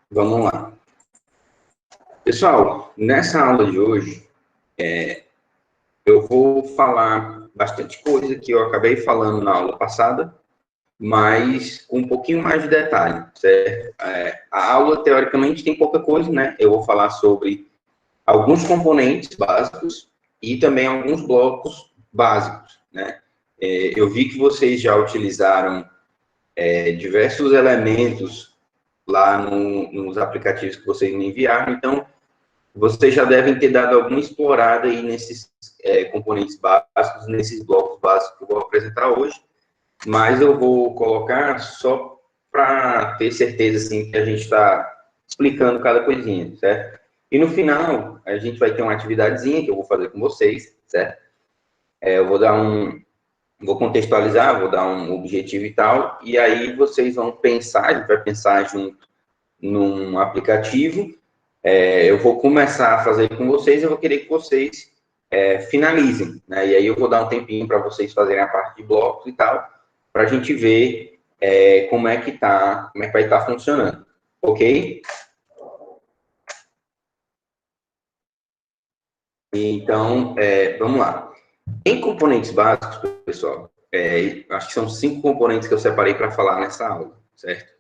Vamos lá. Pessoal, nessa aula de hoje, eu vou falar bastante coisa que eu acabei falando na aula passada, mas com um pouquinho mais de detalhe, certo? A aula, teoricamente, tem pouca coisa, né? Eu vou falar sobre alguns componentes básicos e também alguns blocos básicos, né? Eu vi que vocês já utilizaram diversos elementos lá nos aplicativos que vocês me enviaram, então vocês já devem ter dado alguma explorada aí nesses componentes básicos, nesses blocos básicos que eu vou apresentar hoje, mas eu vou colocar só para ter certeza, assim, que a gente está explicando cada coisinha, certo? E no final, a gente vai ter uma atividadezinha que eu vou fazer com vocês, certo? Eu vou contextualizar, vou dar um objetivo e tal, e aí vocês vão pensar, a gente vai pensar junto num aplicativo. Eu vou começar a fazer com vocês, eu vou querer que vocês finalizem, né? E aí eu vou dar um tempinho para vocês fazerem a parte de blocos e tal, para a gente ver como é que vai estar funcionando, ok? Então, vamos lá. Em componentes básicos, pessoal, acho que são 5 componentes que eu separei para falar nessa aula, certo?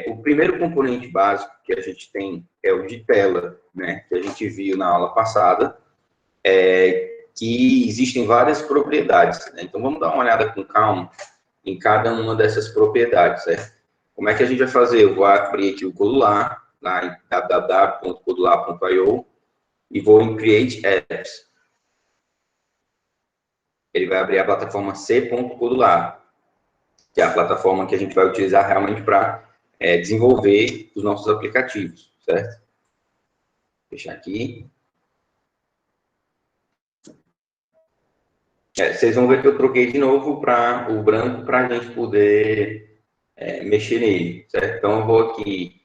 O primeiro componente básico que a gente tem é o de tela, né? Que a gente viu na aula passada, que existem várias propriedades, né? Então, vamos dar uma olhada com calma em cada uma dessas propriedades, certo? Como é que a gente vai fazer? Eu vou abrir aqui o Codular, lá em www.codular.io, e vou em Create Apps. Ele vai abrir a plataforma C.Codular, que é a plataforma que a gente vai utilizar realmente para desenvolver os nossos aplicativos, certo? Vou fechar aqui. Vocês vão ver que eu troquei de novo para o branco para a gente poder mexer nele, certo? Então, eu vou aqui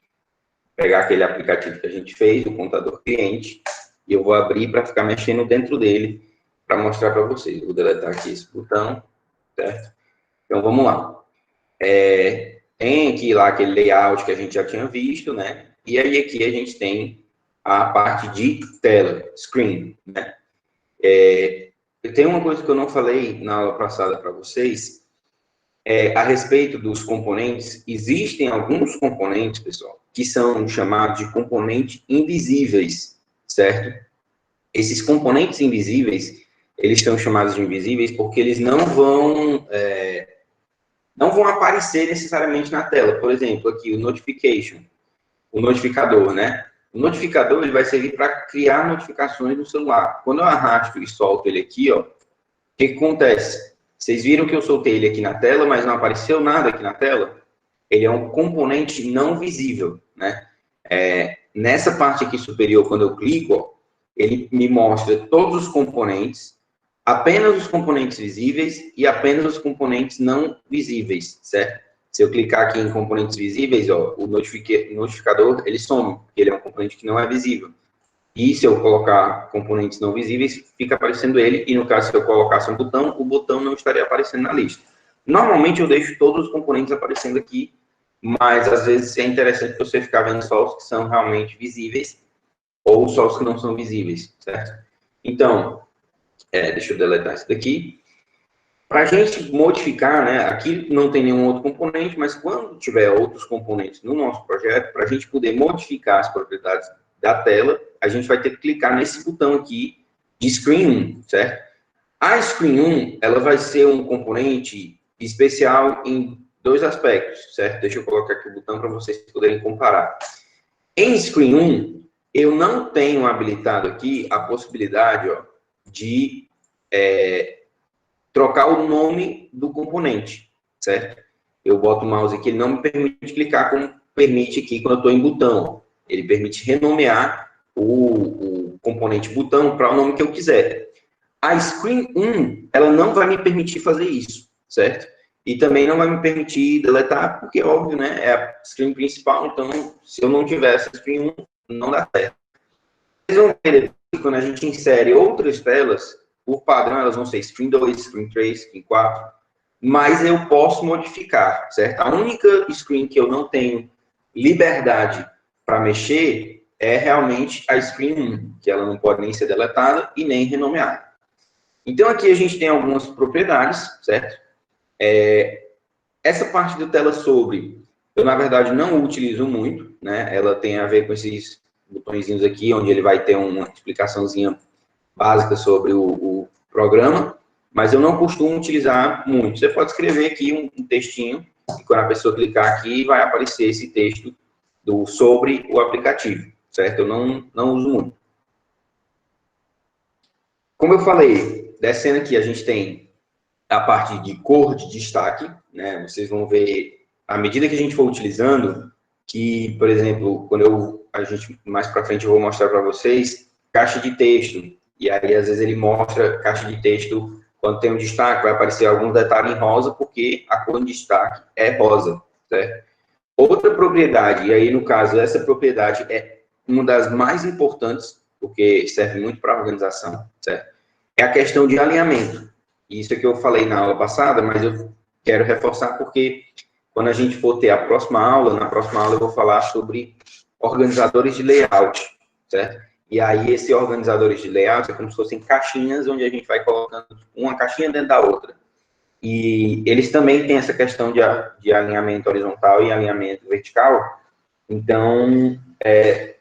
pegar aquele aplicativo que a gente fez, o contador cliente, e eu vou abrir para ficar mexendo dentro dele para mostrar para vocês. Eu vou deletar aqui esse botão, certo? Então, vamos lá. Tem aqui lá aquele layout que a gente já tinha visto, né? E aí aqui a gente tem a parte de tela, screen, né? Tem uma coisa que eu não falei na aula passada para vocês, a respeito dos componentes. Existem alguns componentes, pessoal, que são chamados de componentes invisíveis, certo? Esses componentes invisíveis, eles são chamados de invisíveis porque eles não vão aparecer necessariamente na tela. Por exemplo, aqui o notification, o notificador, né? O notificador, ele vai servir para criar notificações no celular. Quando eu arrasto e solto ele aqui, ó, o que acontece? Vocês viram que eu soltei ele aqui na tela, mas não apareceu nada aqui na tela? Ele é um componente não visível, né? Nessa parte aqui superior, quando eu clico, ó, ele me mostra todos os componentes, apenas os componentes visíveis e apenas os componentes não visíveis, certo? Se eu clicar aqui em componentes visíveis, ó, o notificador, ele some, porque ele é um componente que não é visível. E se eu colocar componentes não visíveis, fica aparecendo ele, e no caso, se eu colocasse um botão, o botão não estaria aparecendo na lista. Normalmente, eu deixo todos os componentes aparecendo aqui, mas às vezes é interessante você ficar vendo só os que são realmente visíveis, ou só os que não são visíveis, certo? Então, deixa eu deletar isso daqui. Para a gente modificar, né, aqui não tem nenhum outro componente, mas quando tiver outros componentes no nosso projeto, para a gente poder modificar as propriedades da tela, a gente vai ter que clicar nesse botão aqui de Screen 1, certo? A Screen 1, ela vai ser um componente especial em 2 aspectos, certo? Deixa eu colocar aqui o botão para vocês poderem comparar. Em Screen 1, eu não tenho habilitado aqui a possibilidade, ó, de trocar o nome do componente, certo? Eu boto o mouse aqui, ele não me permite clicar como permite aqui quando eu estou em botão. Ele permite renomear o componente botão para o nome que eu quiser. A Screen 1, ela não vai me permitir fazer isso, certo? E também não vai me permitir deletar, porque, óbvio, né, é a screen principal, então, se eu não tiver essa Screen 1, não dá certo. Vocês vão ver que quando a gente insere outras telas, por padrão, elas vão ser Screen 2, Screen 3, Screen 4, mas eu posso modificar, certo? A única screen que eu não tenho liberdade para mexer é realmente a screen 1, que ela não pode nem ser deletada e nem renomeada. Então, aqui a gente tem algumas propriedades, certo? Essa parte do tela sobre, eu, na verdade, não utilizo muito, né? Ela tem a ver com esses botõezinhos aqui, onde ele vai ter uma explicaçãozinha básica sobre o programa, mas eu não costumo utilizar muito. Você pode escrever aqui um textinho, e quando a pessoa clicar aqui, vai aparecer esse texto sobre o aplicativo, certo? Eu não uso muito. Como eu falei, descendo aqui, a gente tem a parte de cor de destaque, né? Vocês vão ver, à medida que a gente for utilizando, que, por exemplo, mais para frente eu vou mostrar para vocês, caixa de texto, e aí às vezes ele mostra caixa de texto, quando tem um destaque, vai aparecer algum detalhe em rosa, porque a cor de destaque é rosa, certo? Outra propriedade, e aí no caso essa propriedade é uma das mais importantes, porque serve muito para a organização, certo? É a questão de alinhamento. Isso é que eu falei na aula passada, mas eu quero reforçar porque quando a gente for ter a próxima aula, na próxima aula eu vou falar sobre organizadores de layout, certo? E aí esse organizadores de layout é como se fossem caixinhas onde a gente vai colocando uma caixinha dentro da outra. E eles também têm essa questão de alinhamento horizontal e alinhamento vertical. Então, é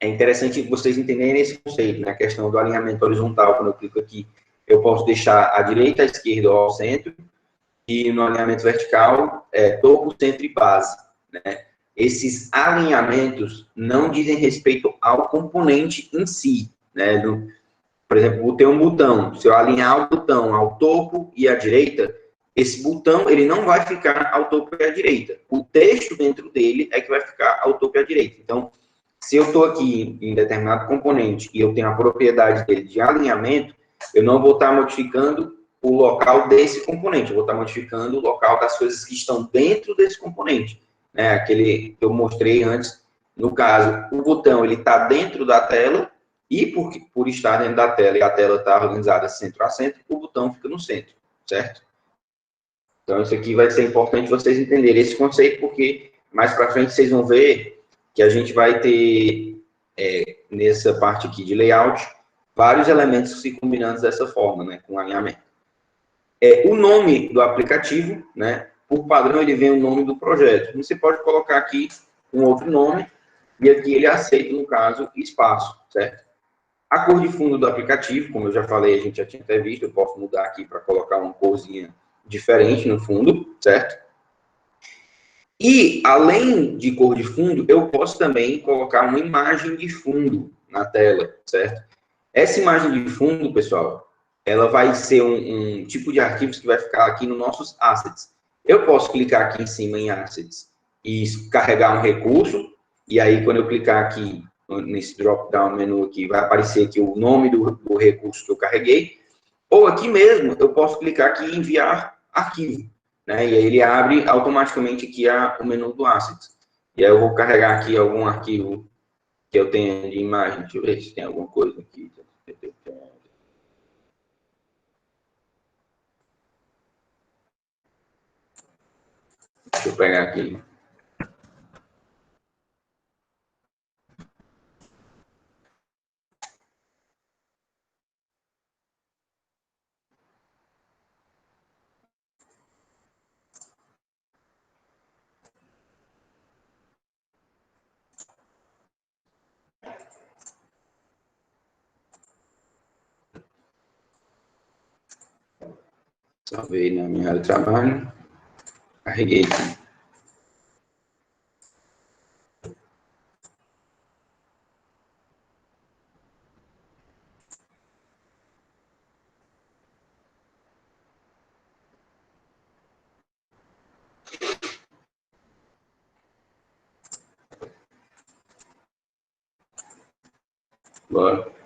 interessante vocês entenderem esse conceito, né? A questão do alinhamento horizontal, quando eu clico aqui, eu posso deixar a direita, a esquerda ou ao centro, e no alinhamento vertical, topo, centro e base, né? Esses alinhamentos não dizem respeito ao componente em si, né? Por exemplo, tem um botão, se eu alinhar o botão ao topo e à direita, esse botão ele não vai ficar ao topo e à direita. O texto dentro dele é que vai ficar ao topo e à direita. Então, se eu estou aqui em determinado componente e eu tenho a propriedade dele de alinhamento, eu não vou estar modificando o local desse componente, eu vou estar modificando o local das coisas que estão dentro desse componente, né? Aquele que eu mostrei antes, no caso, o botão ele está dentro da tela e por estar dentro da tela e a tela está organizada centro a centro, o botão fica no centro, certo? Então, isso aqui vai ser importante vocês entenderem esse conceito, porque mais para frente vocês vão ver que a gente vai ter, nessa parte aqui de layout, vários elementos se combinando dessa forma, né, com alinhamento. O nome do aplicativo, né, por padrão, ele vem o nome do projeto. Você pode colocar aqui um outro nome, e aqui ele aceita, no caso, espaço, certo? A cor de fundo do aplicativo, como eu já falei, a gente já tinha até visto, eu posso mudar aqui para colocar uma corzinha diferente no fundo, certo? E, além de cor de fundo, eu posso também colocar uma imagem de fundo na tela, certo? Essa imagem de fundo, pessoal, ela vai ser um tipo de arquivos que vai ficar aqui nos nossos assets. Eu posso clicar aqui em cima em assets e carregar um recurso, e aí quando eu clicar aqui nesse drop-down menu aqui, vai aparecer aqui o nome do recurso que eu carreguei, ou aqui mesmo, eu posso clicar aqui e enviar arquivo, né? E aí ele abre automaticamente aqui o menu do Assets. E aí eu vou carregar aqui algum arquivo que eu tenha de imagem. Deixa eu ver se tem alguma coisa aqui. Deixa eu pegar aqui. Salvei na minha área de trabalho. Carreguei aqui. Bora.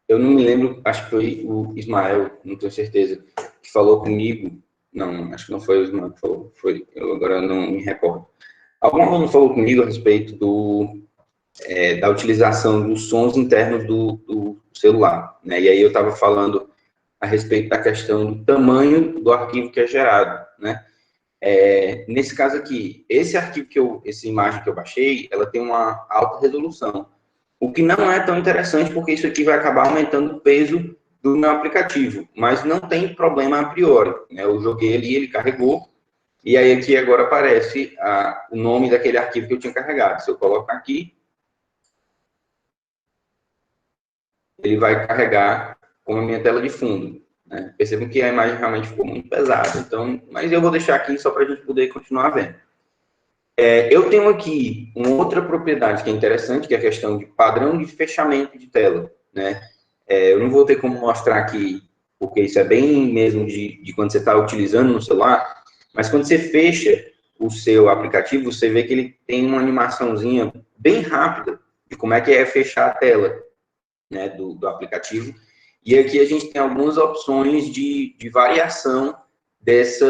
Eu não me lembro, acho que foi o Ismael, não tenho certeza, que falou comigo. Não, acho que não foi o Ismael que falou, foi, eu agora não me recordo. Algum aluno falou comigo a respeito da utilização dos sons internos do celular, né? E aí eu estava falando a respeito da questão do tamanho do arquivo que é gerado, né? Nesse caso aqui, essa imagem que eu baixei, ela tem uma alta resolução, o que não é tão interessante, porque isso aqui vai acabar aumentando o peso do meu aplicativo, mas não tem problema a priori, né? Eu joguei ali, ele carregou, e aí aqui agora aparece o nome daquele arquivo que eu tinha carregado. Se eu colocar aqui, ele vai carregar como a minha tela de fundo, né? Percebam que a imagem realmente ficou muito pesada, então, mas eu vou deixar aqui só para a gente poder continuar vendo. Eu tenho aqui uma outra propriedade que é interessante, que é a questão de padrão de fechamento de tela, né? Eu não vou ter como mostrar aqui, porque isso é bem mesmo de quando você está utilizando no celular, mas quando você fecha o seu aplicativo, você vê que ele tem uma animaçãozinha bem rápida de como é que é fechar a tela, né, do aplicativo. E aqui a gente tem algumas opções de variação desse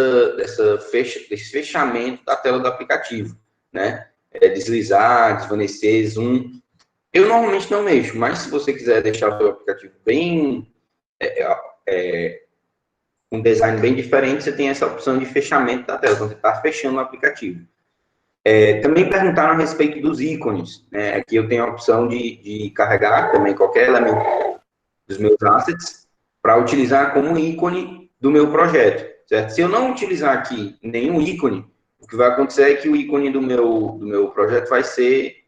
fechamento da tela do aplicativo, né? Deslizar, desvanecer, zoom. Eu normalmente não mexo, mas se você quiser deixar o seu aplicativo bem um design bem diferente, você tem essa opção de fechamento da tela, quando você está fechando o aplicativo. Também perguntaram a respeito dos ícones, né? Aqui eu tenho a opção de carregar também qualquer elemento dos meus assets para utilizar como ícone do meu projeto, certo? Se eu não utilizar aqui nenhum ícone, o que vai acontecer é que o ícone do meu projeto vai ser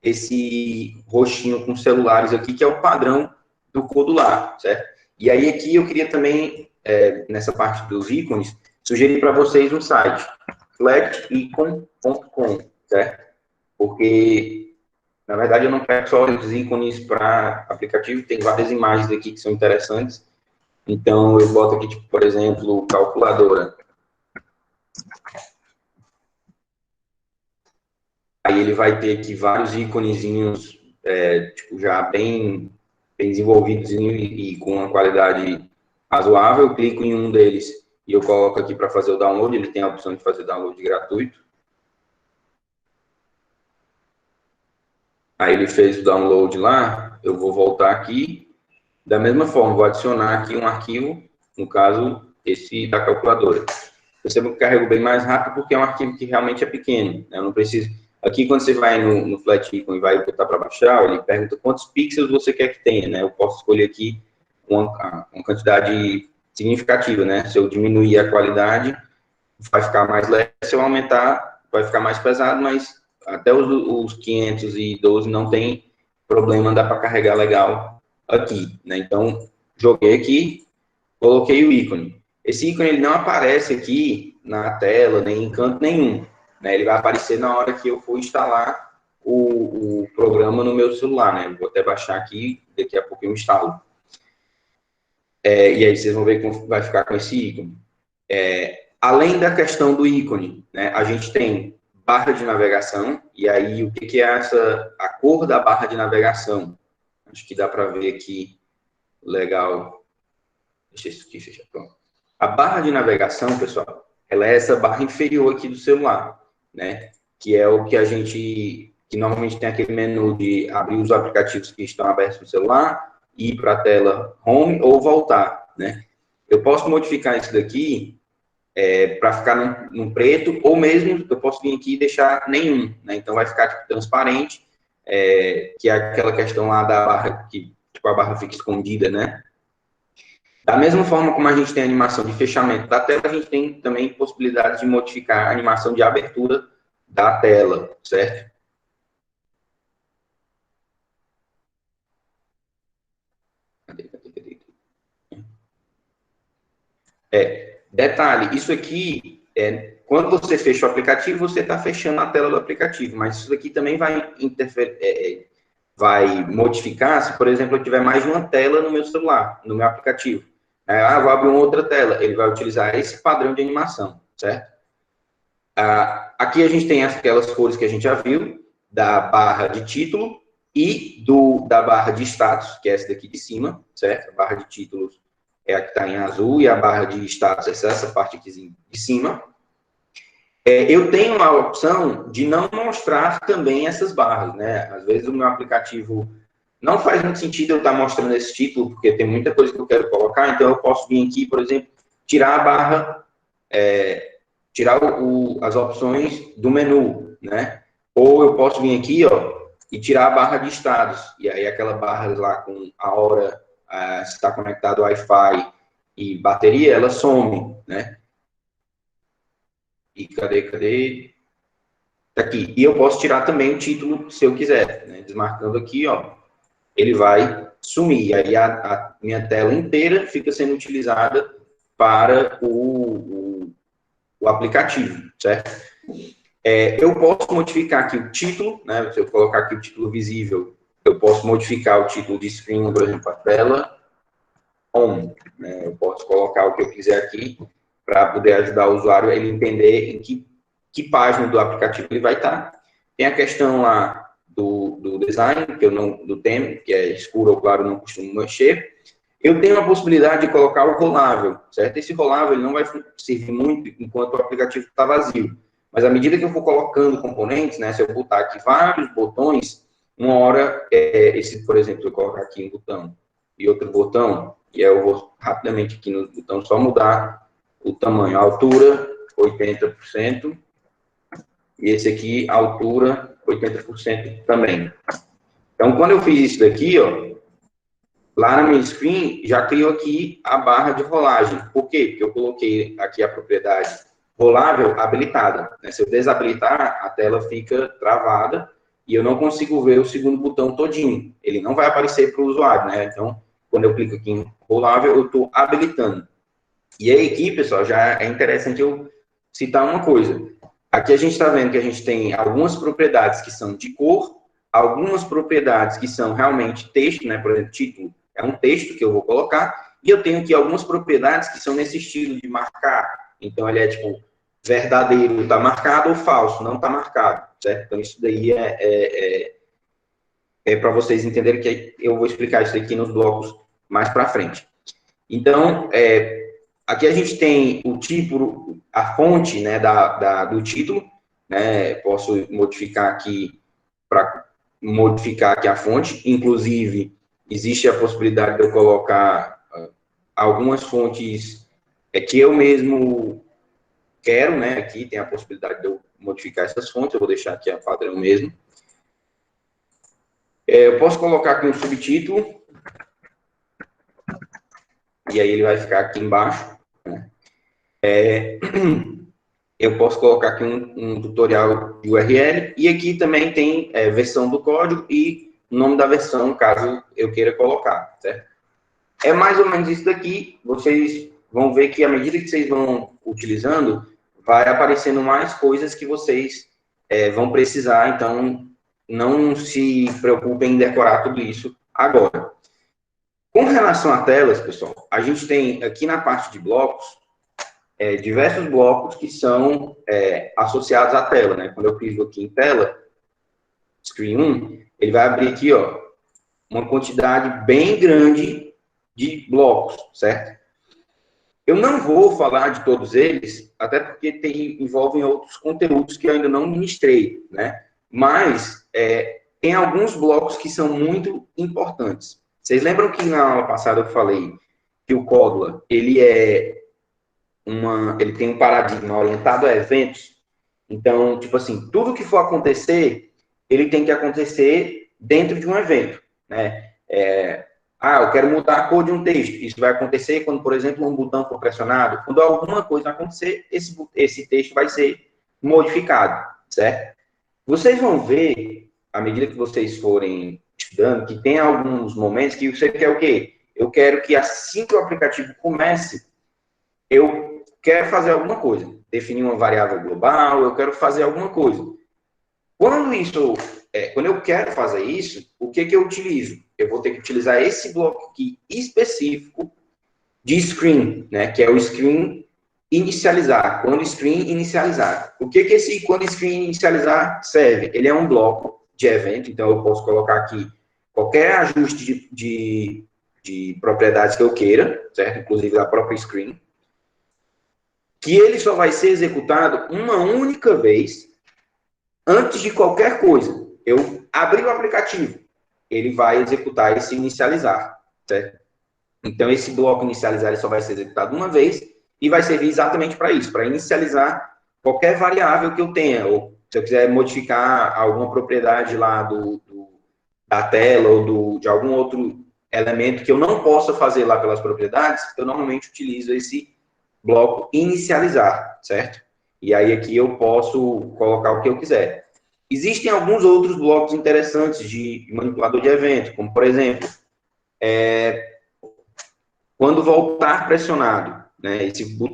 esse roxinho com celulares aqui, que é o padrão do Codular, certo? E aí aqui eu queria também, nessa parte dos ícones, sugerir para vocês um site, flaticon.com, certo? Porque, na verdade, eu não pego só os ícones para aplicativo, tem várias imagens aqui que são interessantes. Então, eu boto aqui, tipo, por exemplo, calculadora. Aí ele vai ter aqui vários íconezinhos, tipo, já bem desenvolvidos e com uma qualidade razoável. Eu clico em um deles e eu coloco aqui para fazer o download. Ele tem a opção de fazer download gratuito. Aí ele fez o download lá, eu vou voltar aqui. Da mesma forma, vou adicionar aqui um arquivo, no caso, esse da calculadora. Perceba que carrego bem mais rápido porque é um arquivo que realmente é pequeno, né? Eu não preciso... Aqui, quando você vai no Flaticon e vai botar para baixar, ele pergunta quantos pixels você quer que tenha, né? Eu posso escolher aqui uma quantidade significativa, né? Se eu diminuir a qualidade, vai ficar mais leve. Se eu aumentar, vai ficar mais pesado, mas até os 512 não tem problema, dá para carregar legal aqui, né? Então, joguei aqui, coloquei o ícone. Esse ícone ele não aparece aqui na tela, nem em canto nenhum, né? Ele vai aparecer na hora que eu for instalar o programa no meu celular, né? Vou até baixar aqui, daqui a pouco eu instalo. E aí vocês vão ver como vai ficar com esse ícone. Além da questão do ícone, né? A gente tem barra de navegação, e aí o que é a cor da barra de navegação? Acho que dá para ver aqui, legal. Deixa isso aqui fechar, pronto. A barra de navegação, pessoal, ela é essa barra inferior aqui do celular, né? Que é o que que normalmente tem aquele menu de abrir os aplicativos que estão abertos no celular, ir para a tela home ou voltar, né? Eu posso modificar isso daqui para ficar num preto, ou mesmo eu posso vir aqui e deixar nenhum, né? Então vai ficar tipo, transparente, que é aquela questão lá da barra, que tipo, a barra fica escondida, né? Da mesma forma como a gente tem a animação de fechamento da tela, a gente tem também possibilidade de modificar a animação de abertura da tela, certo? Detalhe, isso aqui, quando você fecha o aplicativo, você está fechando a tela do aplicativo, mas isso aqui também vai vai modificar se, por exemplo, eu tiver mais de uma tela no meu celular, no meu aplicativo. Vou abrir uma outra tela, ele vai utilizar esse padrão de animação, certo? Aqui a gente tem aquelas cores que a gente já viu, da barra de título e da barra de status, que é essa daqui de cima, certo? A barra de títulos é a que está em azul e a barra de status é essa parte aqui de cima. Eu tenho a opção de não mostrar também essas barras, né? Às vezes o meu aplicativo Não faz muito sentido eu estar mostrando esse título, porque tem muita coisa que eu quero colocar, então eu posso vir aqui, por exemplo, tirar a barra, tirar as opções do menu, né? Ou eu posso vir aqui, ó, e tirar a barra de estados. E aí aquela barra lá com a hora, se está conectado Wi-Fi e bateria, ela some, né? E cadê? Tá aqui. E eu posso tirar também o título, se eu quiser, né? Desmarcando aqui, ó, ele vai sumir. Aí a minha tela inteira fica sendo utilizada para o aplicativo, certo? Eu posso modificar aqui o título, né? Se eu colocar aqui o título visível, eu posso modificar o título de screen, por exemplo, a tela home, né? Eu posso colocar o que eu quiser aqui para poder ajudar o usuário a ele entender em que página do aplicativo ele vai estar. Tem a questão lá do design, que eu não, do tema, que é escuro ou claro, não costumo mexer. Eu tenho a possibilidade de colocar o rolável, certo? Esse rolável ele não vai servir muito enquanto o aplicativo está vazio. Mas à medida que eu for colocando componentes, né, se eu botar aqui vários botões, uma hora, esse, por exemplo, eu colocar aqui um botão e outro botão, e aí eu vou rapidamente aqui no botão só mudar o tamanho, a altura, 80%, e esse aqui, a altura, 80% também. Então, quando eu fiz isso daqui, ó, lá na minha screen, já criou aqui a barra de rolagem. Por quê? Porque eu coloquei aqui a propriedade rolável habilitada, né? Se eu desabilitar, a tela fica travada e eu não consigo ver o segundo botão todinho. Ele não vai aparecer para o usuário, né? Então, quando eu clico aqui em rolável, eu estou habilitando. E aí aqui, pessoal, já é interessante eu citar uma coisa. Aqui a gente está vendo que a gente tem algumas propriedades que são de cor, algumas propriedades que são realmente texto, né? Por exemplo, título é um texto que eu vou colocar, e eu tenho aqui algumas propriedades que são nesse estilo de marcar. Então, ele é tipo, verdadeiro está marcado ou falso não está marcado, certo? Então, isso daí para vocês entenderem que eu vou explicar isso aqui nos blocos mais para frente. Então, aqui a gente tem o tipo, a fonte, né, do título, né? Posso modificar aqui para modificar aqui a fonte. Inclusive, existe a possibilidade de eu colocar algumas fontes que eu mesmo quero, né? Aqui tem a possibilidade de eu modificar essas fontes. Eu vou deixar aqui a padrão mesmo. Eu posso colocar aqui um subtítulo. E aí ele vai ficar aqui embaixo, né? Eu posso colocar aqui um tutorial de URL, e aqui também tem versão do código e nome da versão, caso eu queira colocar, certo? É mais ou menos isso daqui, vocês vão ver que à medida que vocês vão utilizando, vai aparecendo mais coisas que vocês vão precisar, então não se preocupem em decorar tudo isso agora. Com relação a telas, pessoal, a gente tem aqui na parte de blocos, diversos blocos que são associados à tela, né? Quando eu clico aqui em tela, screen 1, ele vai abrir aqui, ó, uma quantidade bem grande de blocos, certo? Eu não vou falar de todos eles, até porque envolvem outros conteúdos que eu ainda não ministrei, né? Mas tem alguns blocos que são muito importantes. Vocês lembram que na aula passada eu falei que o Códula, ele tem um paradigma orientado a eventos? Então, tipo assim, tudo que for acontecer, ele tem que acontecer dentro de um evento, né? Eu quero mudar a cor de um texto. Isso vai acontecer quando, por exemplo, um botão for pressionado. Quando alguma coisa acontecer, esse texto vai ser modificado, certo? Vocês vão ver, à medida que vocês forem estudando, que tem alguns momentos que você quer o quê? Eu quero que assim que o aplicativo comece, eu quero fazer alguma coisa. Definir uma variável global, eu quero fazer alguma coisa. Quando eu quero fazer isso, o que eu utilizo? Eu vou ter que utilizar esse bloco aqui específico de screen, né? Que é o screen inicializar, quando screen inicializar. O que esse quando screen inicializar serve? Ele é um bloco de evento, então eu posso colocar aqui qualquer ajuste de propriedades que eu queira, certo? Inclusive da própria screen, que ele só vai ser executado uma única vez antes de qualquer coisa. Eu abri o aplicativo, ele vai executar esse inicializar, certo? Então, esse bloco inicializar ele só vai ser executado uma vez e vai servir exatamente para isso, para inicializar qualquer variável que eu tenha, ou se eu quiser modificar alguma propriedade lá da tela ou de algum outro elemento que eu não possa fazer lá pelas propriedades, eu normalmente utilizo esse bloco inicializar, certo? E aí aqui eu posso colocar o que eu quiser. Existem alguns outros blocos interessantes de manipulador de evento, como por exemplo, quando voltar pressionado, né?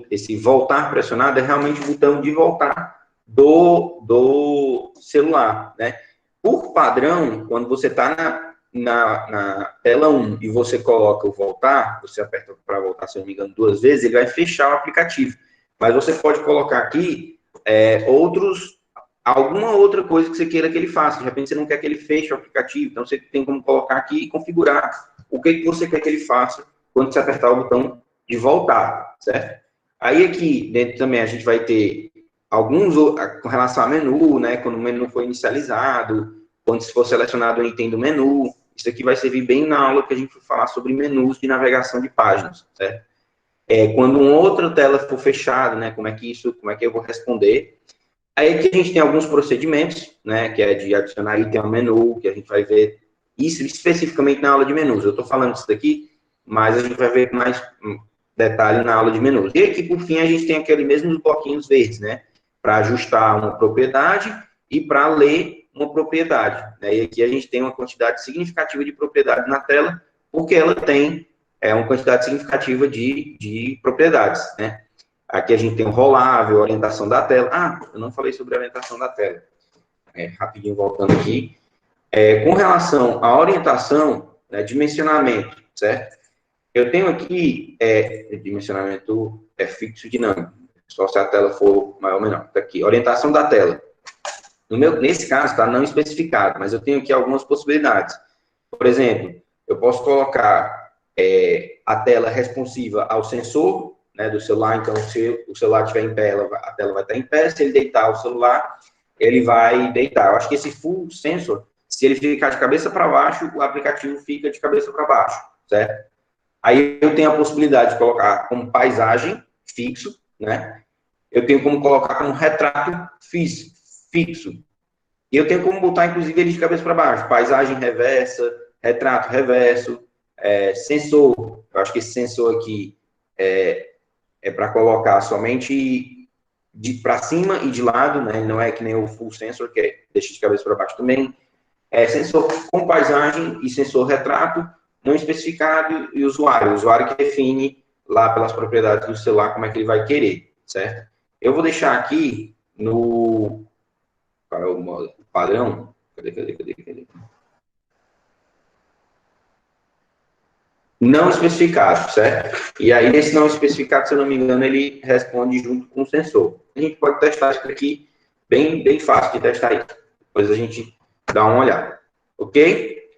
Esse voltar pressionado é realmente o botão de voltar do celular, né? Por padrão, quando você está na tela 1 e você coloca o voltar, você aperta para voltar, se eu não me engano, 2 vezes, ele vai fechar o aplicativo. Mas você pode colocar aqui alguma outra coisa que você queira que ele faça. De repente, você não quer que ele feche o aplicativo, então você tem como colocar aqui e configurar o que você quer que ele faça quando você apertar o botão de voltar, certo? Aí aqui dentro também a gente vai ter alguns com relação a menu, né? Quando o menu foi inicializado, quando se for selecionado o item do menu. Isso aqui vai servir bem na aula que a gente vai falar sobre menus de navegação de páginas, certo? Quando uma outra tela for fechada, né? Como é que eu vou responder? Aí aqui a gente tem alguns procedimentos, né? Que é de adicionar item ao menu, que a gente vai ver isso especificamente na aula de menus. Eu estou falando isso daqui, mas a gente vai ver mais detalhe na aula de menus. E aqui, por fim, a gente tem aquele mesmo bloquinhos verdes, né? Para ajustar uma propriedade e para ler uma propriedade. Né? E aqui a gente tem uma quantidade significativa de propriedades na tela, porque ela tem uma quantidade significativa de propriedades, né? Aqui a gente tem o rolável, orientação da tela. Ah, eu não falei sobre a orientação da tela. Rapidinho voltando aqui. Com relação à orientação, né, dimensionamento, certo? Eu tenho aqui dimensionamento fixo dinâmico, só se a tela for maior ou menor. Tá aqui, orientação da tela. Nesse caso, está não especificado, mas eu tenho aqui algumas possibilidades. Por exemplo, eu posso colocar a tela responsiva ao sensor, né, do celular. Então, se o celular estiver em pé, a tela vai estar em pé. Se ele deitar o celular, ele vai deitar. Eu acho que esse full sensor, se ele ficar de cabeça para baixo, o aplicativo fica de cabeça para baixo, certo? Aí eu tenho a possibilidade de colocar como paisagem fixo, né? Eu tenho como colocar como retrato fixo. E eu tenho como botar, inclusive, ele de cabeça para baixo. Paisagem reversa, retrato reverso, sensor. Eu acho que esse sensor aqui é para colocar somente para cima e de lado, né? Não é que nem o full sensor, que deixa de cabeça para baixo também. Sensor com paisagem e sensor retrato não especificado e usuário. O usuário que define lá pelas propriedades do celular como é que ele vai querer, certo? Eu vou deixar aqui no padrão. Cadê? Não especificado, certo? E aí, nesse não especificado, se eu não me engano, ele responde junto com o sensor. A gente pode testar isso aqui, bem fácil de testar isso. Depois a gente dá uma olhada. Ok?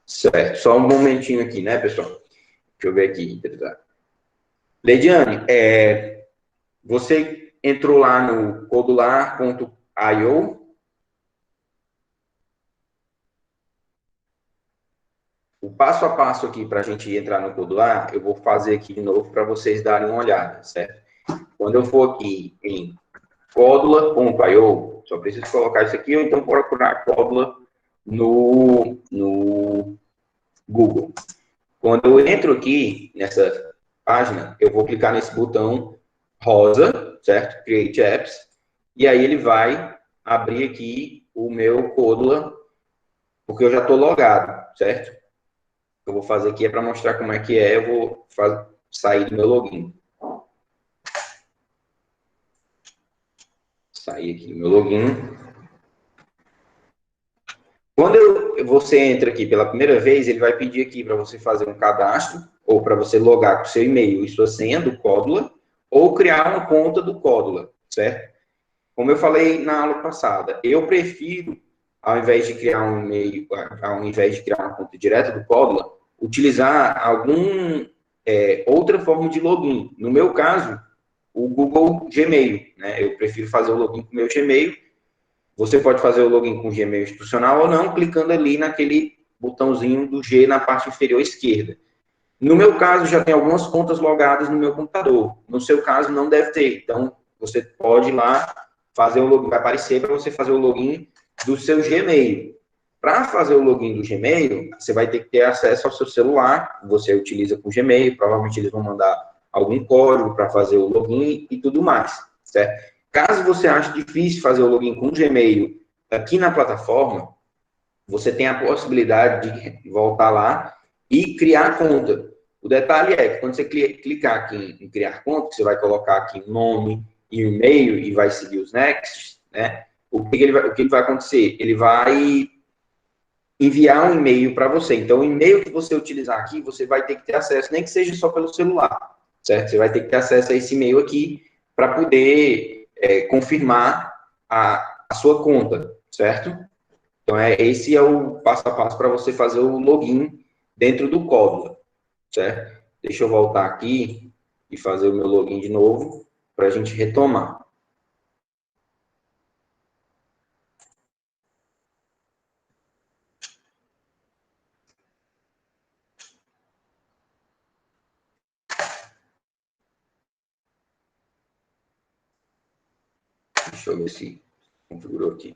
Certo. Só um momentinho aqui, né, pessoal? Deixa eu ver aqui. Leidiane, você entrou lá no codular.io. O passo a passo aqui para a gente entrar no Codular, eu vou fazer aqui de novo para vocês darem uma olhada, certo? Quando eu for aqui em codula.io, só preciso colocar isso aqui ou então procurar Codula no Google. Quando eu entro aqui nessa página, eu vou clicar nesse botão rosa, certo? Create Apps. E aí ele vai abrir aqui o meu Codula, porque eu já estou logado, certo? Eu vou fazer aqui para mostrar como é que eu vou sair do meu login. Sair aqui do meu login. Quando você entra aqui pela primeira vez, ele vai pedir aqui para você fazer um cadastro, ou para você logar com seu e-mail e sua senha do Códula, ou criar uma conta do Códula, certo? Como eu falei na aula passada, eu prefiro, ao invés de criar um e-mail, ao invés de criar uma conta direta do Códula, utilizar outra forma de login. No meu caso, o Google Gmail, né? Eu prefiro fazer o login com o meu Gmail Você pode fazer o login com Gmail institucional ou não, clicando ali naquele botãozinho do G na parte inferior esquerda. No meu caso, já tem algumas contas logadas no meu computador. No seu caso, não deve ter. Então, você pode ir lá fazer o login, vai aparecer para você fazer o login do seu Gmail. Para fazer o login do Gmail, você vai ter que ter acesso ao seu celular, você utiliza com o Gmail, provavelmente eles vão mandar algum código para fazer o login e tudo mais, certo? Caso você ache difícil fazer o login com o Gmail aqui na plataforma, você tem a possibilidade de voltar lá e criar conta. O detalhe é que quando você clicar aqui em criar conta, você vai colocar aqui nome e e-mail e vai seguir os next, né? O que ele vai acontecer? Ele vai enviar um e-mail para você. Então, o e-mail que você utilizar aqui, você vai ter que ter acesso, nem que seja só pelo celular, certo? Você vai ter que ter acesso a esse e-mail aqui para poder confirmar a sua conta, certo? Então, esse é o passo a passo para você fazer o login dentro do Códula, certo? Deixa eu voltar aqui e fazer o meu login de novo para a gente retomar. Deixa eu ver se configurou aqui.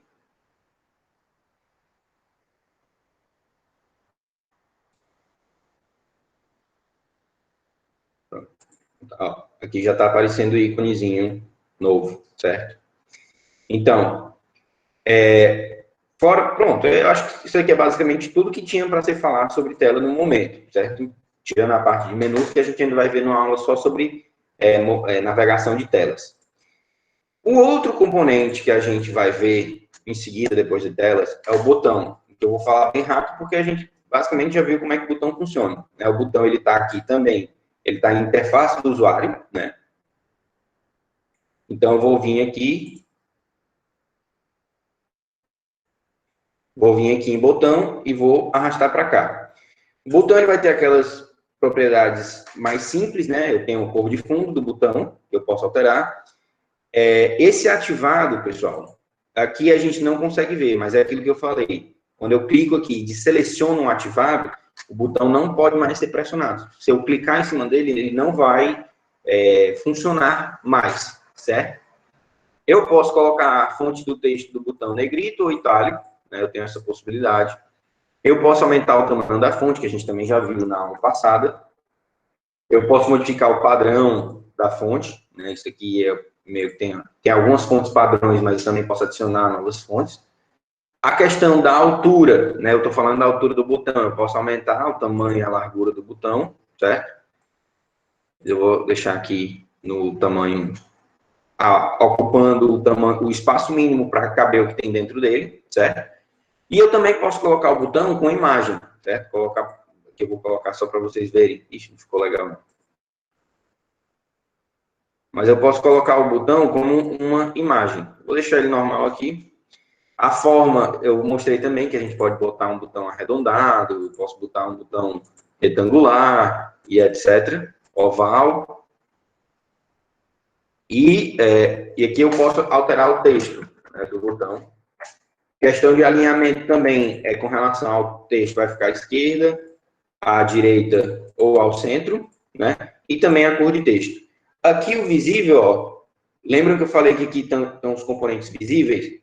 Ó, aqui já está aparecendo o íconezinho novo, certo? Então, pronto, eu acho que isso aqui é basicamente tudo que tinha para ser falado sobre tela no momento, certo? Tirando a parte de menus, que a gente ainda vai ver numa aula só sobre navegação de telas. O outro componente que a gente vai ver em seguida, depois de telas, é o botão. Eu vou falar bem rápido, porque a gente basicamente já viu como é que o botão funciona. Né? O botão, ele está aqui também, ele está em interface do usuário, né? Então, eu vou vir aqui em botão e vou arrastar para cá. O botão ele vai ter aquelas propriedades mais simples, né? Eu tenho a cor de fundo do botão, que eu posso alterar. Esse ativado, pessoal, aqui a gente não consegue ver, mas é aquilo que eu falei. Quando eu clico aqui de seleciono um ativado, o botão não pode mais ser pressionado. Se eu clicar em cima dele, ele não vai funcionar mais, certo? Eu posso colocar a fonte do texto do botão negrito ou itálico, né? Eu tenho essa possibilidade. Eu posso aumentar o tamanho da fonte, que a gente também já viu na aula passada. Eu posso modificar o padrão da fonte, né? Isso aqui meio que tem algumas fontes padrões, mas eu também posso adicionar novas fontes. A questão da altura, né? Eu estou falando da altura do botão, eu posso aumentar o tamanho e a largura do botão, certo? Eu vou deixar aqui no tamanho, ocupando o espaço mínimo para caber o que tem dentro dele, certo? E eu também posso colocar o botão com imagem, certo? Aqui eu vou colocar só para vocês verem. Ixi, não ficou legal, não. Mas eu posso colocar o botão como uma imagem. Vou deixar ele normal aqui. A forma, eu mostrei também que a gente pode botar um botão arredondado, eu posso botar um botão retangular e etc. Oval. E aqui eu posso alterar o texto, né, do botão. Questão de alinhamento também, com relação ao texto, vai ficar à esquerda, à direita ou ao centro, né? E também a cor de texto. Aqui o visível, ó, lembram que eu falei que aqui estão os componentes visíveis?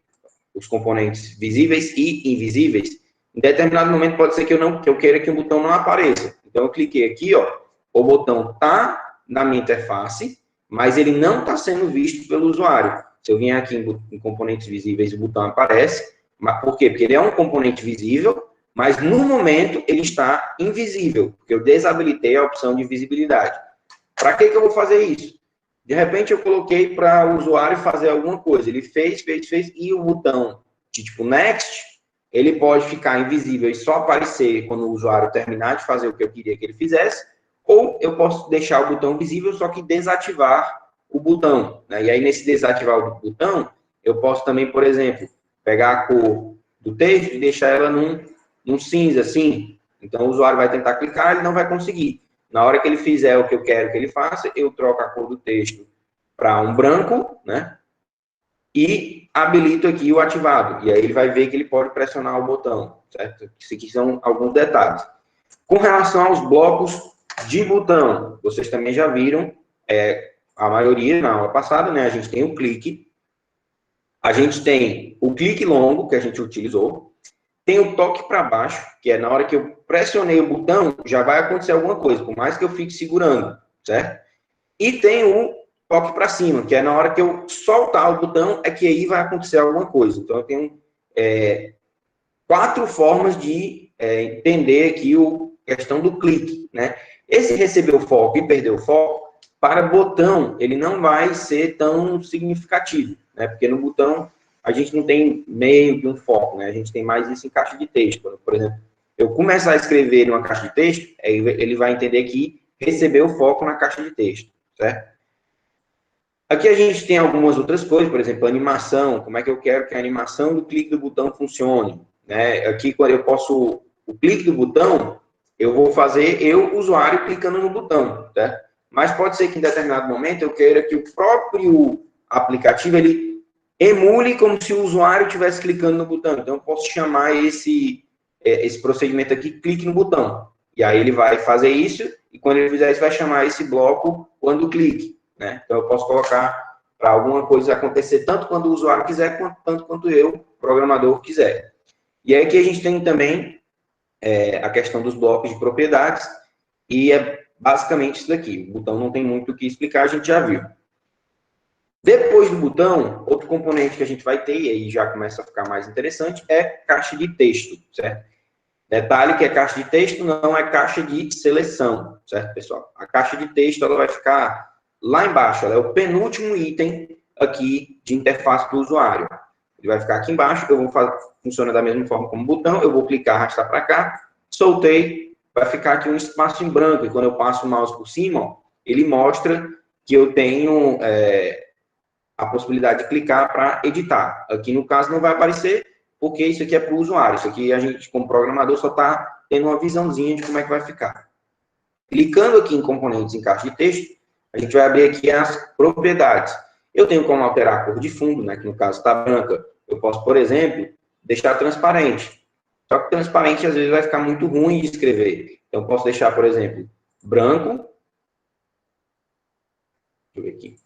Os componentes visíveis e invisíveis. Em determinado momento pode ser que eu queira que o botão não apareça. Então eu cliquei aqui, ó, o botão está na minha interface, mas ele não está sendo visto pelo usuário. Se eu vier aqui em componentes visíveis, o botão aparece. Mas por quê? Porque ele é um componente visível, mas no momento ele está invisível, porque eu desabilitei a opção de visibilidade. Para que eu vou fazer isso? De repente eu coloquei para o usuário fazer alguma coisa. Ele fez, e o botão de tipo next, ele pode ficar invisível e só aparecer quando o usuário terminar de fazer o que eu queria que ele fizesse, ou eu posso deixar o botão visível, só que desativar o botão. Né? E aí, nesse desativar o botão, eu posso também, por exemplo, pegar a cor do texto e deixar ela num cinza, assim. Então, o usuário vai tentar clicar, ele não vai conseguir. Na hora que ele fizer o que eu quero que ele faça, eu troco a cor do texto para um branco, né? e habilito aqui o ativado. E aí ele vai ver que ele pode pressionar o botão, certo? Isso aqui são alguns detalhes. Com relação aos blocos de botão, vocês também já viram, a maioria na aula passada, né? A gente tem o clique, a gente tem o clique longo, que a gente utilizou, tem o toque para baixo, que é na hora que eu pressionei o botão, já vai acontecer alguma coisa, por mais que eu fique segurando, certo? E tem o toque para cima, que é na hora que eu soltar o botão, é que aí vai acontecer alguma coisa. Então, eu tenho 4 formas de entender aqui a questão do clique, né? Esse receber o foco e perder o foco, para botão, ele não vai ser tão significativo, né? Porque no botão, a gente não tem meio que um foco, né? A gente tem mais isso em caixa de texto. Por exemplo, eu começar a escrever numa caixa de texto, ele vai entender que recebeu o foco na caixa de texto, certo? Aqui a gente tem algumas outras coisas, por exemplo, animação, como é que eu quero que a animação do clique do botão funcione, né? Aqui, quando eu posso, o clique do botão, eu vou fazer eu, usuário, clicando no botão, certo? Mas pode ser que em determinado momento eu queira que o próprio aplicativo, ele emule como se o usuário estivesse clicando no botão. Então, eu posso chamar esse procedimento aqui, clique no botão. E aí ele vai fazer isso, e quando ele fizer isso, vai chamar esse bloco quando clique. Né? Então, eu posso colocar para alguma coisa acontecer tanto quando o usuário quiser, tanto quanto eu, programador, quiser. E aí aqui a gente tem também a questão dos blocos de propriedades, e é basicamente isso daqui. O botão não tem muito o que explicar, a gente já viu. Depois do botão, outro componente que a gente vai ter, e aí já começa a ficar mais interessante, é caixa de texto, certo? Detalhe que a caixa de texto não é caixa de seleção, certo, pessoal? A caixa de texto ela vai ficar lá embaixo, ela é o penúltimo item aqui de interface do usuário. Ele vai ficar aqui embaixo, eu vou fazer, funciona da mesma forma como o botão, eu vou clicar, arrastar para cá, soltei, vai ficar aqui um espaço em branco, e quando eu passo o mouse por cima, ó, ele mostra que eu tenho a possibilidade de clicar para editar. Aqui, no caso, não vai aparecer, porque isso aqui é para o usuário. Isso aqui, a gente, como programador, só está tendo uma visãozinha de como é que vai ficar. Clicando aqui em componentes em caixa de texto, a gente vai abrir aqui as propriedades. Eu tenho como alterar a cor de fundo, né, que no caso está branca. Eu posso, por exemplo, deixar transparente. Só que transparente, às vezes, vai ficar muito ruim de escrever. Então, eu posso deixar, por exemplo, branco. Deixa eu ver aqui.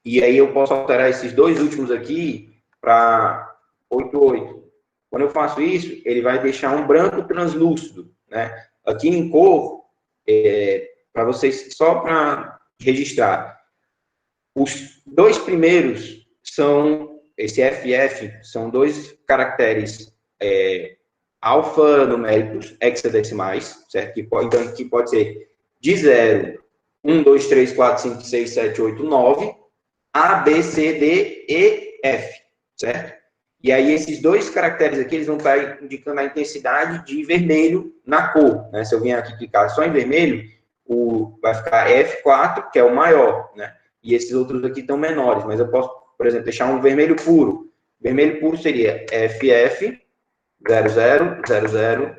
E aí eu posso alterar esses dois últimos aqui para 88. Quando eu faço isso, ele vai deixar um branco translúcido, né? Aqui em cor, para vocês, só para registrar, os dois primeiros são, esse FF, são 2 caracteres alfanuméricos, hexadecimais, certo? Então, aqui pode ser de 0, 1, 2, 3, 4, 5, 6, 7, 8, 9, A, B, C, D, E, F, certo? E aí, esses 2 caracteres aqui, eles vão estar indicando a intensidade de vermelho na cor, né? Se eu vier aqui clicar só em vermelho, vai ficar F4, que é o maior, né? E esses outros aqui estão menores, mas eu posso, por exemplo, deixar um vermelho puro. Vermelho puro seria FF 00, 00,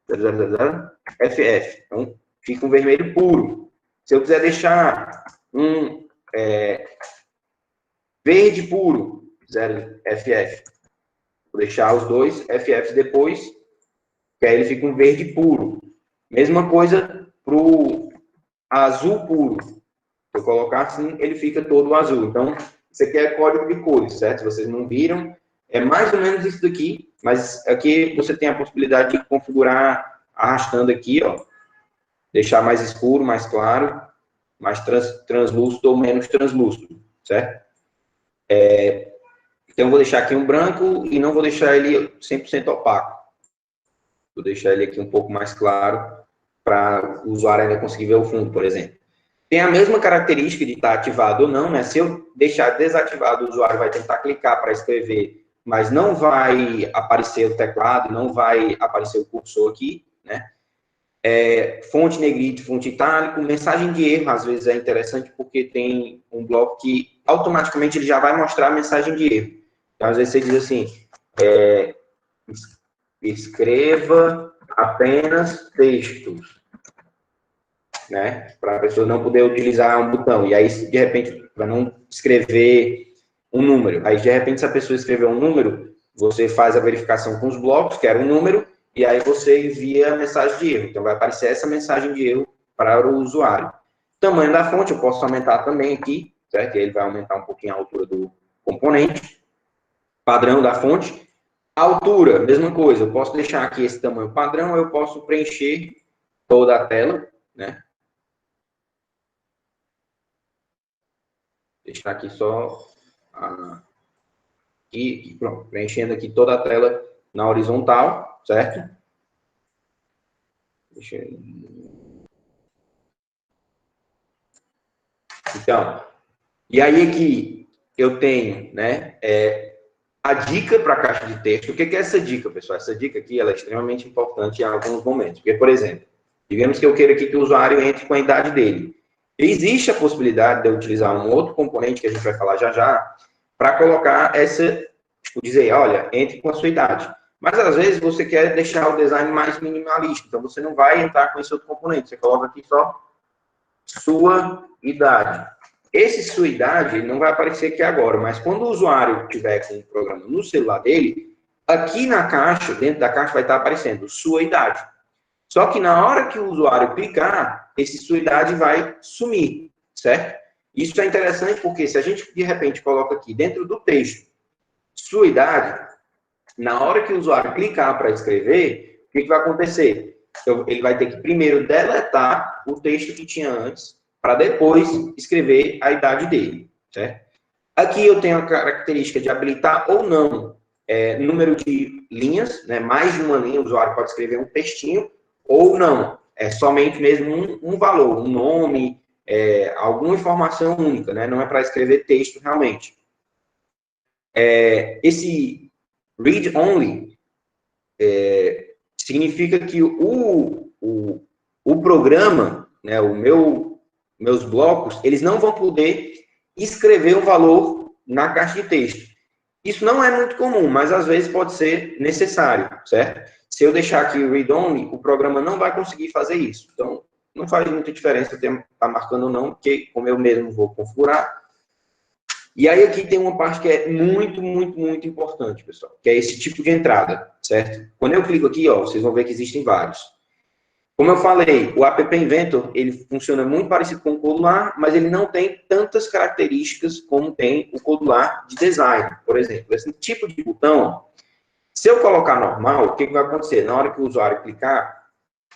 00, FF. Então, fica um vermelho puro. Se eu quiser deixar um verde puro, 0 FF. Vou deixar os dois FF depois, que aí ele fica um verde puro. Mesma coisa para o azul puro. Se eu colocar assim, ele fica todo azul. Então, isso aqui é código de cores, certo? Se vocês não viram, é mais ou menos isso daqui, mas aqui você tem a possibilidade de configurar arrastando aqui, ó. Deixar mais escuro, mais claro, mais translúcido ou menos translúcido, certo? Então, eu vou deixar aqui um branco e não vou deixar ele 100% opaco. Vou deixar ele aqui um pouco mais claro para o usuário ainda conseguir ver o fundo, por exemplo. Tem a mesma característica de estar ativado ou não, né? Se eu deixar desativado, o usuário vai tentar clicar para escrever, mas não vai aparecer o teclado, não vai aparecer o cursor aqui, né? Fonte negrito, fonte itálico, mensagem de erro, às vezes é interessante porque tem um bloco que automaticamente ele já vai mostrar a mensagem de erro. Então, às vezes você diz assim, escreva apenas textos, né? Para a pessoa não poder utilizar um botão. E aí, de repente, para não escrever um número. Aí, de repente, se a pessoa escrever um número, você faz a verificação com os blocos, que era um número, e aí você envia a mensagem de erro. Então, vai aparecer essa mensagem de erro para o usuário. Tamanho da fonte, eu posso aumentar também aqui, certo? Ele vai aumentar um pouquinho a altura do componente. Padrão da fonte. Altura, mesma coisa. Eu posso deixar aqui esse tamanho padrão, eu posso preencher toda a tela, né? Deixar aqui só... aqui, pronto, preenchendo aqui toda a tela na horizontal, certo? Deixa eu... Então, e aí aqui eu tenho, né, a dica para a caixa de texto. O que é essa dica, pessoal? Essa dica aqui ela é extremamente importante em alguns momentos. Porque, por exemplo, digamos que eu queira aqui que o usuário entre com a idade dele. Existe a possibilidade de eu utilizar um outro componente, que a gente vai falar já já, para colocar essa, tipo, dizer, olha, entre com a sua idade. Mas, às vezes, você quer deixar o design mais minimalista. Então, você não vai entrar com esse outro componente. Você coloca aqui só sua idade. Esse sua idade não vai aparecer aqui agora, mas quando o usuário tiver com o programa no celular dele, aqui na caixa, dentro da caixa, vai estar aparecendo sua idade. Só que na hora que o usuário clicar, esse sua idade vai sumir, certo? Isso é interessante porque se a gente, de repente, coloca aqui dentro do texto sua idade, na hora que o usuário clicar para escrever, o que vai acontecer? Ele vai ter que primeiro deletar o texto que tinha antes, para depois escrever a idade dele, certo? Aqui eu tenho a característica de habilitar ou não número de linhas, né? Mais de uma linha, o usuário pode escrever um textinho, ou não. É somente mesmo um valor, um nome, alguma informação única, né? Não é para escrever texto realmente. Esse read only significa que o programa, né, meus blocos, eles não vão poder escrever um valor na caixa de texto. Isso não é muito comum, mas às vezes pode ser necessário, certo? Se eu deixar aqui o read only, o programa não vai conseguir fazer isso. Então, não faz muita diferença estar marcando ou não, porque como eu mesmo vou configurar. E aí aqui tem uma parte que é muito, muito, muito importante, pessoal, que é esse tipo de entrada, certo? Quando eu clico aqui, ó, vocês vão ver que existem vários. Como eu falei, o App Inventor, ele funciona muito parecido com o Codular, mas ele não tem tantas características como tem o Codular de design. Por exemplo, esse tipo de botão, se eu colocar normal, o que vai acontecer? Na hora que o usuário clicar,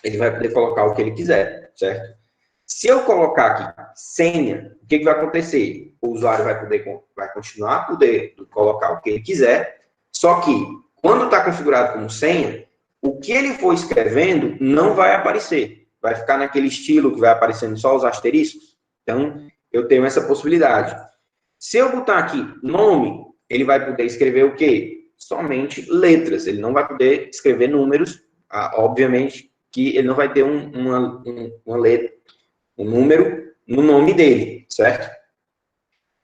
ele vai poder colocar o que ele quiser, certo? Se eu colocar aqui senha, o que vai acontecer? O usuário vai continuar a poder colocar o que ele quiser, só que quando está configurado como senha, o que ele for escrevendo não vai aparecer. Vai ficar naquele estilo que vai aparecendo só os asteriscos. Então, eu tenho essa possibilidade. Se eu botar aqui nome, ele vai poder escrever o quê? Somente letras. Ele não vai poder escrever números. Obviamente que ele não vai ter uma letra, um número no nome dele, certo?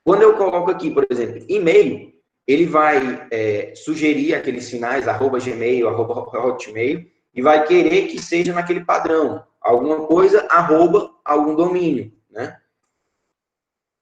Quando eu coloco aqui, por exemplo, e-mail, ele vai sugerir aqueles finais, @gmail, @hotmail, e vai querer que seja naquele padrão, alguma coisa, algum domínio, né?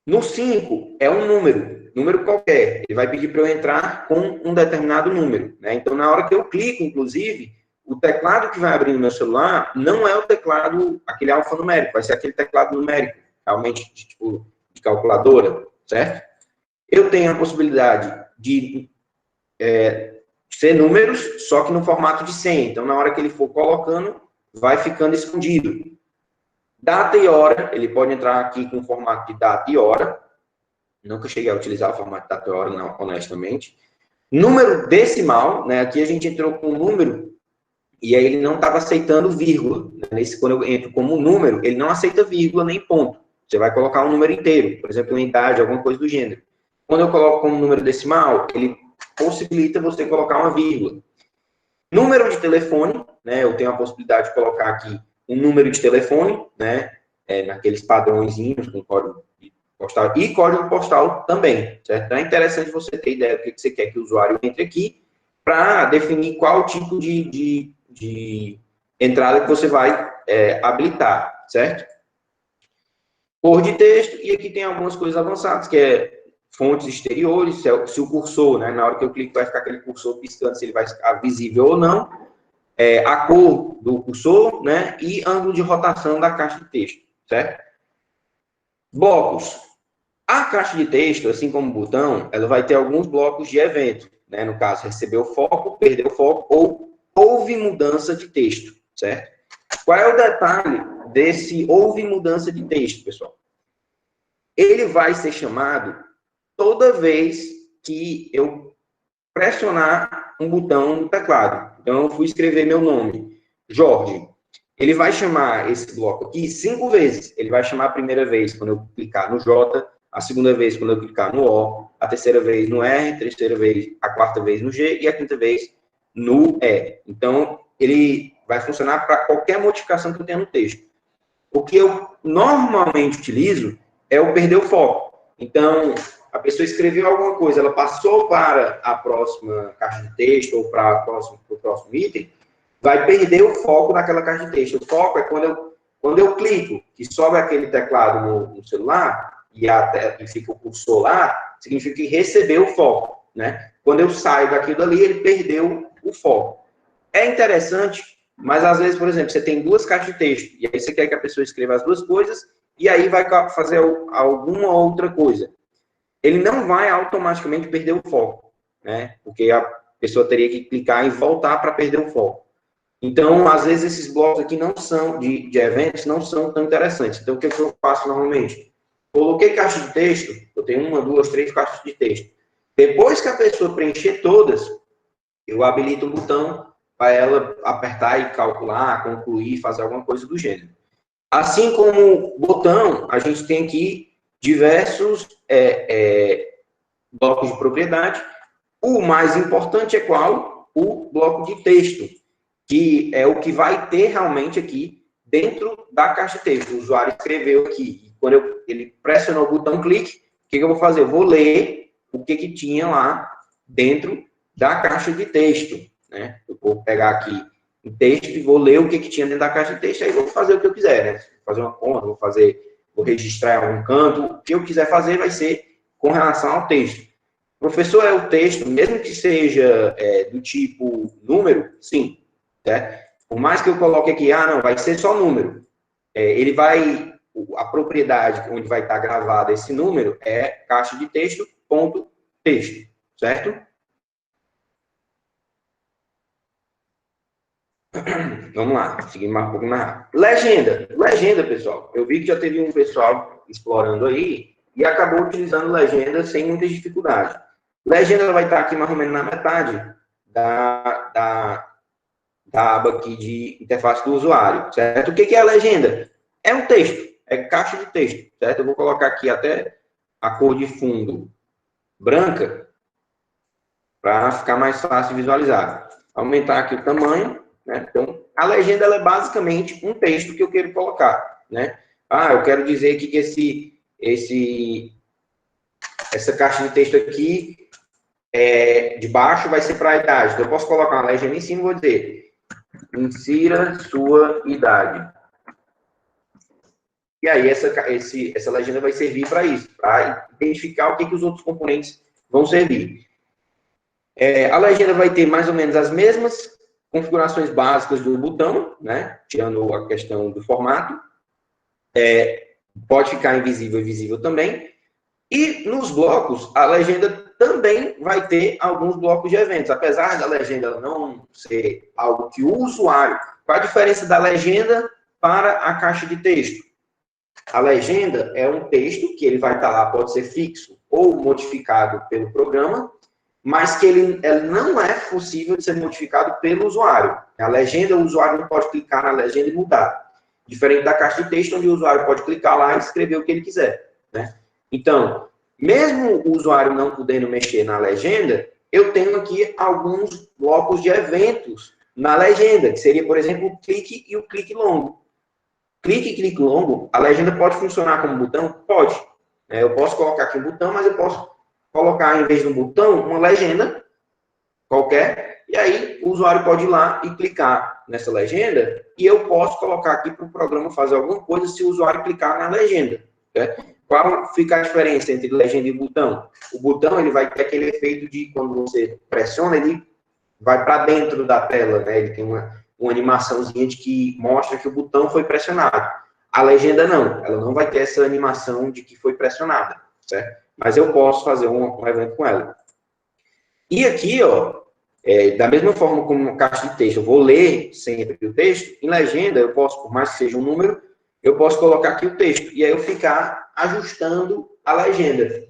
No 5, é um número qualquer. Ele vai pedir para eu entrar com um determinado número, né? Então, na hora que eu clico, inclusive, o teclado que vai abrir no meu celular não é o teclado, aquele alfanumérico, vai ser aquele teclado numérico, realmente de calculadora, certo? Eu tenho a possibilidade de ser números, só que no formato de senha. Então, na hora que ele for colocando, vai ficando escondido. Data e hora, ele pode entrar aqui com o formato de data e hora. Nunca cheguei a utilizar o formato de data e hora, não, honestamente. Número decimal, né? Aqui a gente entrou com um número e aí ele não estava aceitando vírgula. Né? Quando eu entro como número, ele não aceita vírgula nem ponto. Você vai colocar um número inteiro, por exemplo, uma idade, alguma coisa do gênero. Quando eu coloco como número decimal, ele possibilita você colocar uma vírgula. Número de telefone, né? Eu tenho a possibilidade de colocar aqui um número de telefone, né? Naqueles padrõezinhos com código postal e código postal também, certo? Então é interessante você ter ideia do que você quer que o usuário entre aqui para definir qual tipo de entrada que você vai habilitar, certo? cor de texto, e aqui tem algumas coisas avançadas, que é fontes exteriores, se o cursor, né, na hora que eu clico vai ficar aquele cursor piscando, se ele vai ficar visível ou não, a cor do cursor, né, e ângulo de rotação da caixa de texto, certo? Blocos. A caixa de texto, assim como o botão, ela vai ter alguns blocos de evento, né, no caso, recebeu foco, perdeu foco, ou houve mudança de texto, certo? Qual é o detalhe desse houve mudança de texto, pessoal? Ele vai ser chamado toda vez que eu pressionar um botão no teclado. Então, eu fui escrever meu nome, Jorge. Ele vai chamar esse bloco aqui 5 vezes. Ele vai chamar a primeira vez quando eu clicar no J, a segunda vez quando eu clicar no O, a terceira vez no R, a terceira vez, a quarta vez no G e a quinta vez no E. Então, ele vai funcionar para qualquer modificação que eu tenha no texto. O que eu normalmente utilizo é o perder o foco. Então, a pessoa escreveu alguma coisa, ela passou para a próxima caixa de texto ou para o próximo item, vai perder o foco naquela caixa de texto. O foco é quando eu clico, que sobe aquele teclado no celular e fica o cursor lá, significa que recebeu o foco, né? Quando eu saio daquilo ali, ele perdeu o foco. É interessante, mas às vezes, por exemplo, você tem 2 caixas de texto, e aí você quer que a pessoa escreva as 2 coisas, e aí vai fazer alguma outra coisa. Ele não vai automaticamente perder o foco, né? Porque a pessoa teria que clicar e voltar para perder o foco. Então, às vezes, esses blocos aqui não são, de eventos, não são tão interessantes. Então, o que eu faço normalmente? Coloquei caixa de texto, eu tenho 1, 2, 3 caixas de texto. Depois que a pessoa preencher todas, eu habilito um botão para ela apertar e calcular, concluir, fazer alguma coisa do gênero. Assim como botão, a gente tem aqui diversos blocos de propriedade. O mais importante é qual? O bloco de texto, que é o que vai ter realmente aqui dentro da caixa de texto. O usuário escreveu aqui. E quando ele pressionou o botão clique, o que eu vou fazer? Eu vou ler o que tinha lá dentro da caixa de texto, né? Eu vou pegar aqui o texto e vou ler o que tinha dentro da caixa de texto, aí vou fazer o que eu quiser, né? Vou fazer uma conta, vou registrar em algum canto, o que eu quiser fazer vai ser com relação ao texto. Professor, é o texto, mesmo que seja do tipo número, sim, né? Por mais que eu coloque aqui, não, vai ser só número. Ele vai, a propriedade onde vai estar gravado esse número é caixa de texto, ponto, texto, certo? Vamos lá, seguindo mais um pouco mais rápido. Legenda, pessoal. Eu vi que já teve um pessoal explorando aí e acabou utilizando legenda sem muita dificuldade. Legenda vai estar aqui mais ou menos na metade da aba aqui de interface do usuário, certo? O que é a legenda? É um texto, é caixa de texto, certo? Eu vou colocar aqui até a cor de fundo branca para ficar mais fácil de visualizar. Aumentar aqui o tamanho, né? Então, a legenda ela é basicamente um texto que eu quero colocar, né? Eu quero dizer que essa caixa de texto aqui de baixo vai ser para a idade. Então, eu posso colocar uma legenda em cima e vou dizer: insira sua idade. E aí, essa legenda vai servir para isso, para identificar o que os outros componentes vão servir. A legenda vai ter mais ou menos as mesmas configurações básicas do botão, né? Tirando a questão do formato. Pode ficar invisível e visível também. E nos blocos, a legenda também vai ter alguns blocos de eventos. Apesar da legenda não ser algo que o usuário... Qual a diferença da legenda para a caixa de texto? A legenda é um texto que ele vai estar lá, pode ser fixo ou modificado pelo programa, mas que ele não é possível de ser modificado pelo usuário. A legenda, o usuário não pode clicar na legenda e mudar. Diferente da caixa de texto, onde o usuário pode clicar lá e escrever o que ele quiser, né? Então, mesmo o usuário não podendo mexer na legenda, eu tenho aqui alguns blocos de eventos na legenda, que seria, por exemplo, o clique e o clique longo. Clique e clique longo, a legenda pode funcionar como botão? Pode. Eu posso colocar aqui um botão, mas eu posso colocar, em vez de um botão, uma legenda qualquer, e aí o usuário pode ir lá e clicar nessa legenda, e eu posso colocar aqui para o programa fazer alguma coisa se o usuário clicar na legenda. certo? Qual fica a diferença entre legenda e botão? O botão, ele vai ter aquele efeito de, quando você pressiona, ele vai para dentro da tela, né? Ele tem uma animaçãozinha de que mostra que o botão foi pressionado. A legenda não, ela não vai ter essa animação de que foi pressionada, certo? Mas eu posso fazer um evento com ela. E aqui, ó, da mesma forma como no caixa de texto, eu vou ler sempre o texto, em legenda eu posso, por mais que seja um número, eu posso colocar aqui o texto, e aí eu ficar ajustando a legenda.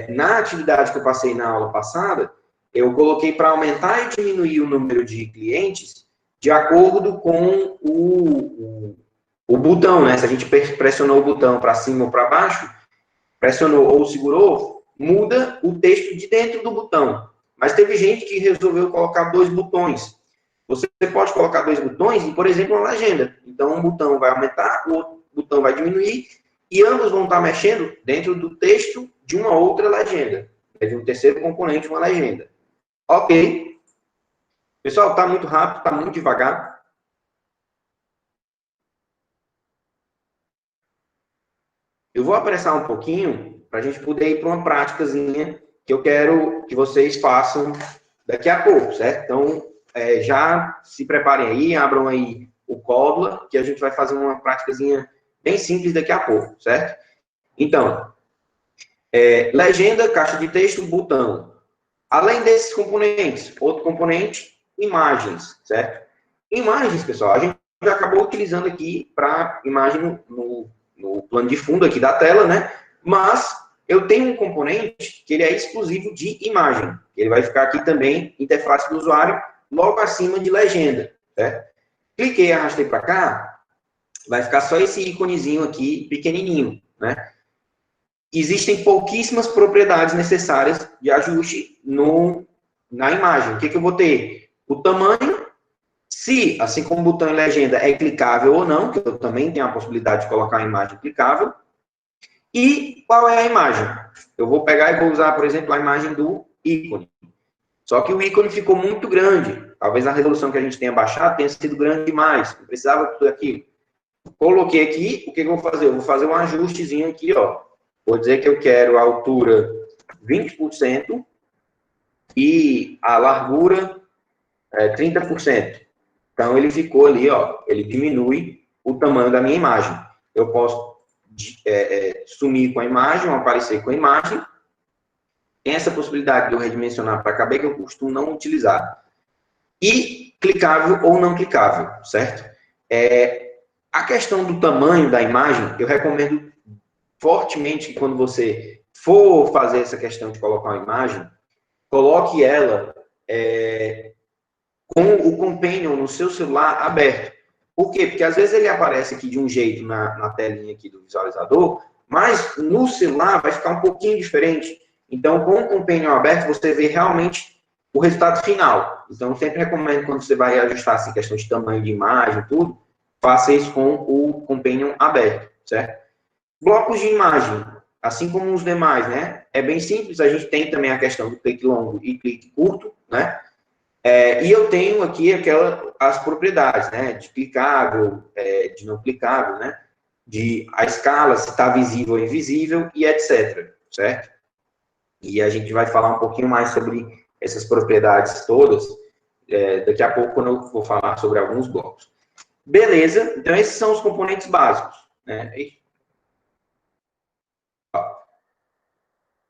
Na atividade que eu passei na aula passada, eu coloquei para aumentar e diminuir o número de clientes de acordo com o botão, né? Se a gente pressionou o botão para cima ou para baixo, pressionou ou segurou, muda o texto de dentro do botão. Mas teve gente que resolveu colocar 2 botões. Você pode colocar 2 botões e, por exemplo, uma legenda. Então, um botão vai aumentar, o outro botão vai diminuir, e ambos vão estar mexendo dentro do texto de uma outra legenda. De um terceiro componente, uma legenda. Ok. Pessoal, está muito rápido, está muito devagar. Eu vou apressar um pouquinho para a gente poder ir para uma práticazinha que eu quero que vocês façam daqui a pouco, certo? Então, já se preparem aí, abram aí o Códula, que a gente vai fazer uma práticazinha bem simples daqui a pouco, certo? Então, legenda, caixa de texto, botão. Além desses componentes, outro componente, imagens, certo? Imagens, pessoal, a gente já acabou utilizando aqui para imagem no plano de fundo aqui da tela, né? Mas eu tenho um componente que ele é exclusivo de imagem. Ele vai ficar aqui também, interface do usuário, logo acima de legenda, certo? Cliquei, arrastei para cá, vai ficar só esse íconezinho aqui, pequenininho, né? Existem pouquíssimas propriedades necessárias de ajuste na imagem. O que eu vou ter? O tamanho, se, assim como o botão em legenda é clicável ou não, que eu também tenho a possibilidade de colocar uma imagem clicável, e qual é a imagem? Eu vou pegar e vou usar, por exemplo, a imagem do ícone. Só que o ícone ficou muito grande. Talvez a resolução que a gente tenha baixado tenha sido grande demais. Não precisava de tudo aquilo. Coloquei aqui, o que eu vou fazer? Eu vou fazer um ajustezinho aqui, ó. Vou dizer que eu quero a altura 20% e a largura 30%. Então, ele ficou ali, ó, ele diminui o tamanho da minha imagem. Eu posso sumir com a imagem ou aparecer com a imagem. Tem essa possibilidade de eu redimensionar para caber, que eu costumo não utilizar. E clicável ou não clicável, certo? A questão do tamanho da imagem, eu recomendo fortemente que quando você for fazer essa questão de colocar uma imagem, coloque ela com o Companion no seu celular aberto. Por quê? Porque às vezes ele aparece aqui de um jeito na telinha aqui do visualizador, mas no celular vai ficar um pouquinho diferente. Então, com o Companion aberto, você vê realmente o resultado final. Então, eu sempre recomendo, quando você vai ajustar assim, questão de tamanho de imagem, tudo, faça isso com o Companion aberto, certo? Blocos de imagem, assim como os demais, né? É bem simples, a gente tem também a questão do clique longo e clique curto, né? E eu tenho aqui as propriedades, né? De clicável, de não clicável, né? De a escala, se está visível ou invisível, e etc, certo? E a gente vai falar um pouquinho mais sobre essas propriedades todas daqui a pouco, quando eu vou falar sobre alguns blocos. Beleza, então esses são os componentes básicos, né?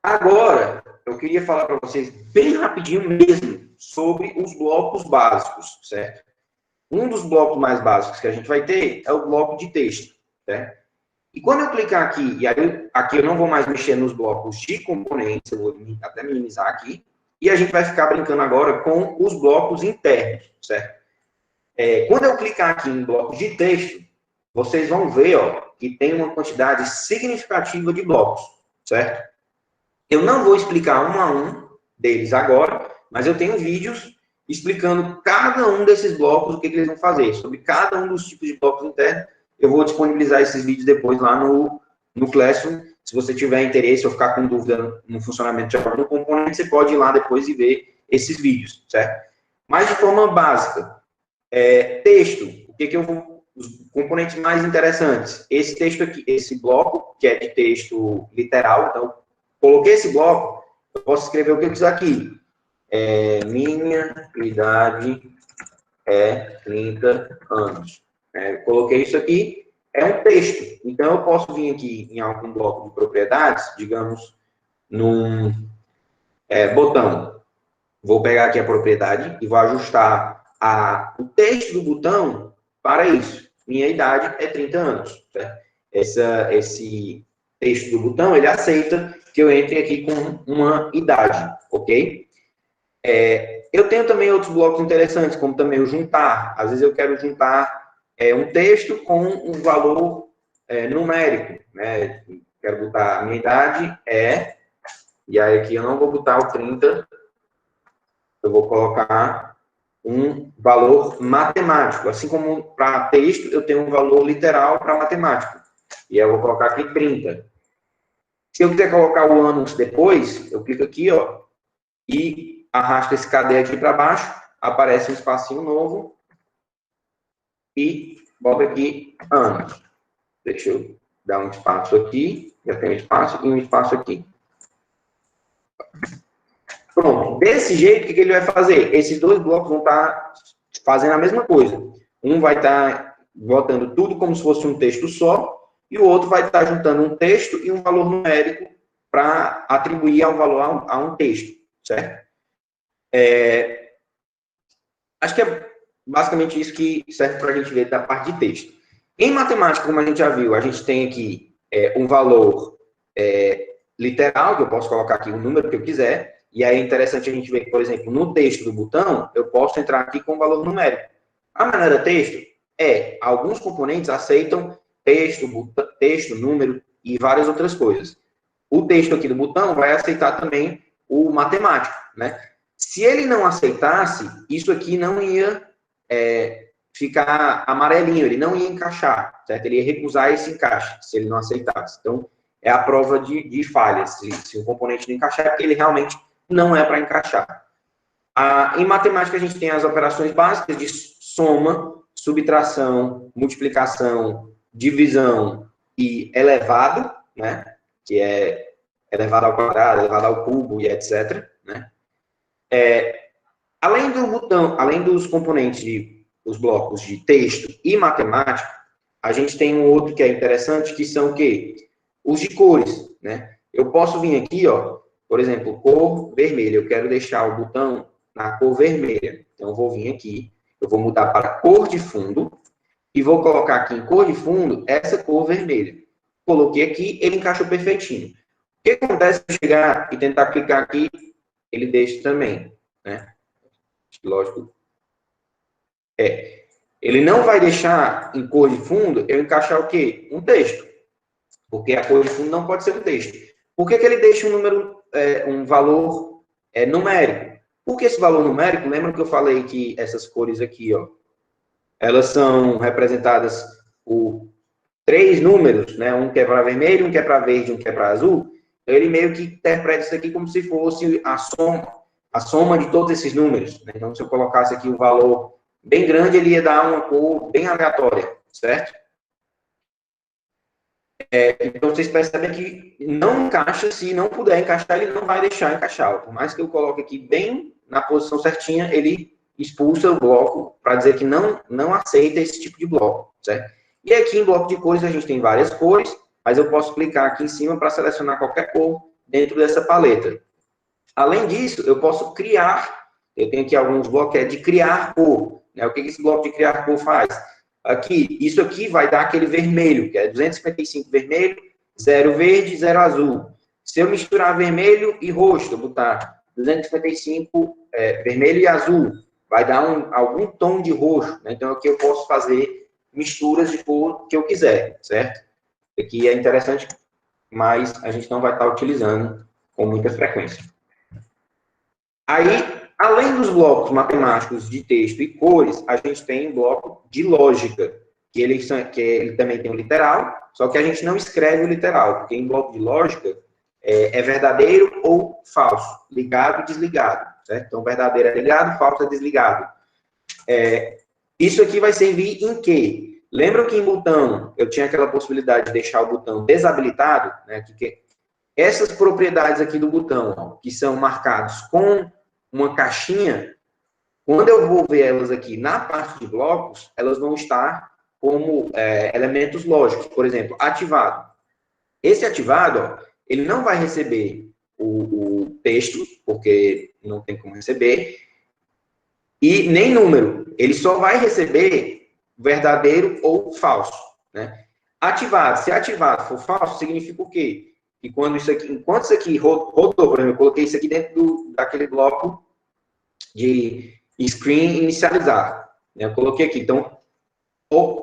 Agora, eu queria falar para vocês bem rapidinho mesmo sobre os blocos básicos, certo? Um dos blocos mais básicos que a gente vai ter é o bloco de texto, certo? E quando eu clicar aqui, e aí aqui eu não vou mais mexer nos blocos de componentes, eu vou até minimizar aqui, e a gente vai ficar brincando agora com os blocos internos, certo? Quando eu clicar aqui em blocos de texto, vocês vão ver, ó, que tem uma quantidade significativa de blocos, certo? Eu não vou explicar um a um deles agora, mas eu tenho vídeos explicando cada um desses blocos, o que eles vão fazer. Sobre cada um dos tipos de blocos internos, eu vou disponibilizar esses vídeos depois lá no Classroom. Se você tiver interesse ou ficar com dúvida no funcionamento de algum componente, você pode ir lá depois e ver esses vídeos, certo? Mas de forma básica, texto, o que eu vou os componentes mais interessantes. Esse texto aqui, esse bloco, que é de texto literal. Então, coloquei esse bloco, eu posso escrever o que eu quiser aqui. Minha idade é 30 anos. Coloquei isso aqui, é um texto. Então, eu posso vir aqui em algum bloco de propriedades, digamos, num botão. Vou pegar aqui a propriedade e vou ajustar o texto do botão para isso. Minha idade é 30 anos. Certo? Esse texto do botão, ele aceita que eu entre aqui com uma idade, ok? Eu tenho também outros blocos interessantes, como também o juntar. Às vezes eu quero juntar um texto com um valor numérico, né? Quero botar a minha idade e aí aqui eu não vou botar o 30, eu vou colocar um valor matemático. Assim como para texto, eu tenho um valor literal para matemático. E aí eu vou colocar aqui 30. Se eu quiser colocar o ano depois, eu clico aqui, ó, e arrasto esse cadeia aqui para baixo, aparece um espacinho novo e boto aqui anos. Deixa eu dar um espaço aqui, já tem um espaço e um espaço aqui. Pronto. Desse jeito, o que ele vai fazer? Esses dois blocos vão estar fazendo a mesma coisa. Um vai estar botando tudo como se fosse um texto só, e o outro vai estar juntando um texto e um valor numérico para atribuir ao valor a um texto, certo? Acho que é basicamente isso que serve para a gente ver da parte de texto. Em matemática, como a gente já viu, a gente tem aqui um valor literal, que eu posso colocar aqui o número que eu quiser, e aí é interessante a gente ver que, por exemplo, no texto do botão, eu posso entrar aqui com o valor numérico. A maneira texto alguns componentes aceitam texto, número e várias outras coisas. O texto aqui do botão vai aceitar também o matemático, né? Se ele não aceitasse, isso aqui não ia ficar amarelinho, ele não ia encaixar, certo? Ele ia recusar esse encaixe, se ele não aceitasse. Então, é a prova de falhas. Se o componente não encaixar, é porque ele realmente não é para encaixar. Em matemática, a gente tem as operações básicas de soma, subtração, multiplicação, divisão e elevado, né? Que é elevado ao quadrado, elevado ao cubo e etc. Né? Além do botão, além dos componentes os blocos de texto e matemática, a gente tem um outro que é interessante, que são o quê? Os de cores, né? Eu posso vir aqui, ó, por exemplo, cor vermelha. Eu quero deixar o botão na cor vermelha. Então, eu vou vir aqui, eu vou mudar para cor de fundo e vou colocar aqui em cor de fundo essa cor vermelha. Coloquei aqui, ele encaixou perfeitinho. O que acontece se eu chegar e tentar clicar aqui, ele deixa também, né? Lógico. Ele não vai deixar em cor de fundo eu encaixar o quê? Um texto. Porque a cor de fundo não pode ser um texto. Por que ele deixa um número, um valor numérico? Porque esse valor numérico, lembra que eu falei que essas cores aqui, ó, elas são representadas por 3 números, né? Um que é para vermelho, um que é para verde, um que é para azul. Então, ele meio que interpreta isso aqui como se fosse a soma de todos esses números. Né? Então, se eu colocasse aqui um valor bem grande, ele ia dar uma cor bem aleatória, certo? Então, vocês percebem que não encaixa, se não puder encaixar, ele não vai deixar encaixar. Por mais que eu coloque aqui bem na posição certinha, ele expulsa o bloco para dizer que não aceita esse tipo de bloco, certo? E aqui em bloco de cores a gente tem várias cores, mas eu posso clicar aqui em cima para selecionar qualquer cor dentro dessa paleta. Além disso, eu posso criar, eu tenho aqui alguns blocos de criar cor. Né? O que esse bloco de criar cor faz? Aqui, isso aqui vai dar aquele vermelho, que é 255 vermelho, 0 verde, 0 azul. Se eu misturar vermelho e roxo, eu botar 255 vermelho e azul, vai dar algum tom de roxo. Né? Então, aqui eu posso fazer misturas de cor que eu quiser, certo? Aqui é interessante, mas a gente não vai estar utilizando com muita frequência. Aí, além dos blocos matemáticos de texto e cores, a gente tem um bloco de lógica, que ele também tem o literal, só que a gente não escreve o literal, porque em bloco de lógica é verdadeiro ou falso, ligado e desligado, certo? Então, verdadeiro é ligado, falso é desligado. Isso aqui vai servir em quê? Lembram que em botão eu tinha aquela possibilidade de deixar o botão desabilitado, né? Essas propriedades aqui do botão, ó, que são marcados com uma caixinha, quando eu vou ver elas aqui na parte de blocos, elas vão estar como elementos lógicos. Por exemplo, ativado. Esse ativado, ó, ele não vai receber o texto, porque não tem como receber, e nem número. Ele só vai receber verdadeiro ou falso, né? Ativado. Se ativado for falso, significa o quê? Que quando isso aqui, enquanto isso aqui rodou, por exemplo, eu coloquei isso aqui dentro daquele bloco de screen inicializar, né? Eu coloquei aqui. Então,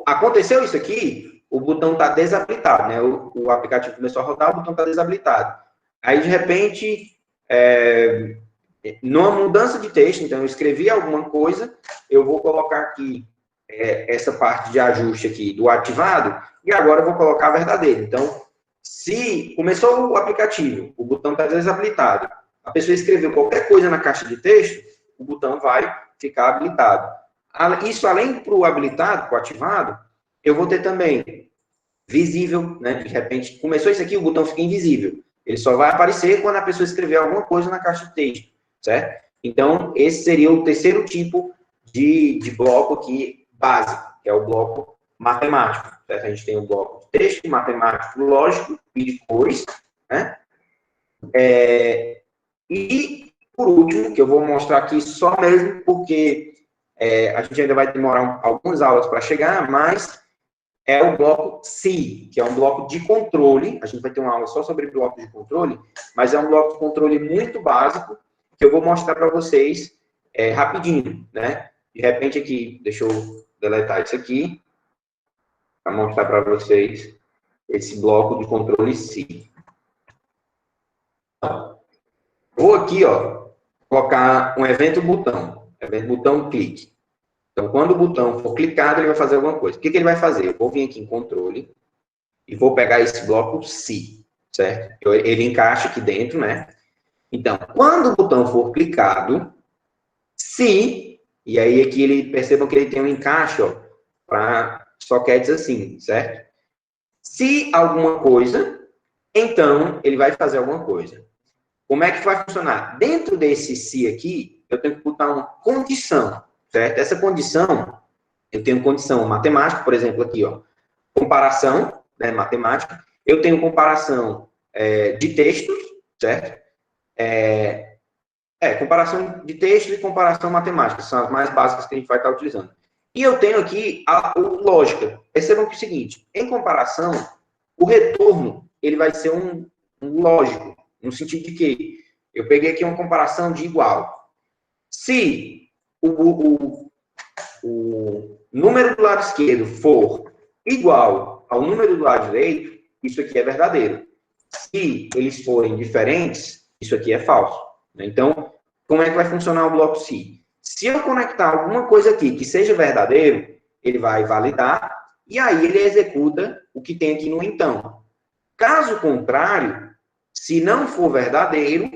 aconteceu isso aqui, o botão está desabilitado, né? O aplicativo começou a rodar, o botão está desabilitado. Aí, de repente, numa mudança de texto, então eu escrevi alguma coisa, eu vou colocar aqui essa parte de ajuste aqui do ativado, e agora eu vou colocar verdadeiro. Então, se começou o aplicativo, o botão está desabilitado, a pessoa escreveu qualquer coisa na caixa de texto, o botão vai ficar habilitado. Isso, além para o habilitado, para o ativado, eu vou ter também visível, né? De repente, começou isso aqui, o botão fica invisível. Ele só vai aparecer quando a pessoa escrever alguma coisa na caixa de texto, certo? Então, esse seria o terceiro tipo de bloco aqui básico, que é o bloco matemático, certo? A gente tem o bloco de texto, matemático, lógico e de cores, né? E, por último, que eu vou mostrar aqui só mesmo porque a gente ainda vai demorar algumas aulas para chegar, mas é o bloco C, que é um bloco de controle. A gente vai ter uma aula só sobre bloco de controle, mas é um bloco de controle muito básico que eu vou mostrar para vocês rapidinho, né? De repente aqui, deixa eu deletar isso aqui, para mostrar para vocês esse bloco de controle C. Vou aqui, ó, colocar um evento botão clique. Então, quando o botão for clicado, ele vai fazer alguma coisa. O que ele vai fazer? Eu vou vir aqui em controle e vou pegar esse bloco C, certo? Ele encaixa aqui dentro, né? Então, quando o botão for clicado, se, e aí aqui percebam que ele tem um encaixe, ó, só quer dizer assim, certo? Se alguma coisa, então ele vai fazer alguma coisa. Como é que vai funcionar? Dentro desse se aqui, eu tenho que botar uma condição, certo? Essa condição, eu tenho condição matemática, por exemplo, aqui, ó, comparação, né, matemática. Eu tenho comparação de textos, certo? Comparação de texto e comparação matemática, são as mais básicas que a gente vai estar utilizando. E eu tenho aqui a lógica. Percebam que é o seguinte, em comparação, o retorno, ele vai ser um lógico, no sentido de que eu peguei aqui uma comparação de igual. Se o número do lado esquerdo for igual ao número do lado direito, isso aqui é verdadeiro. Se eles forem diferentes, isso aqui é falso. Então, como é que vai funcionar o bloco C? Se eu conectar alguma coisa aqui que seja verdadeiro, ele vai validar e aí ele executa o que tem aqui no então. Caso contrário, se não for verdadeiro,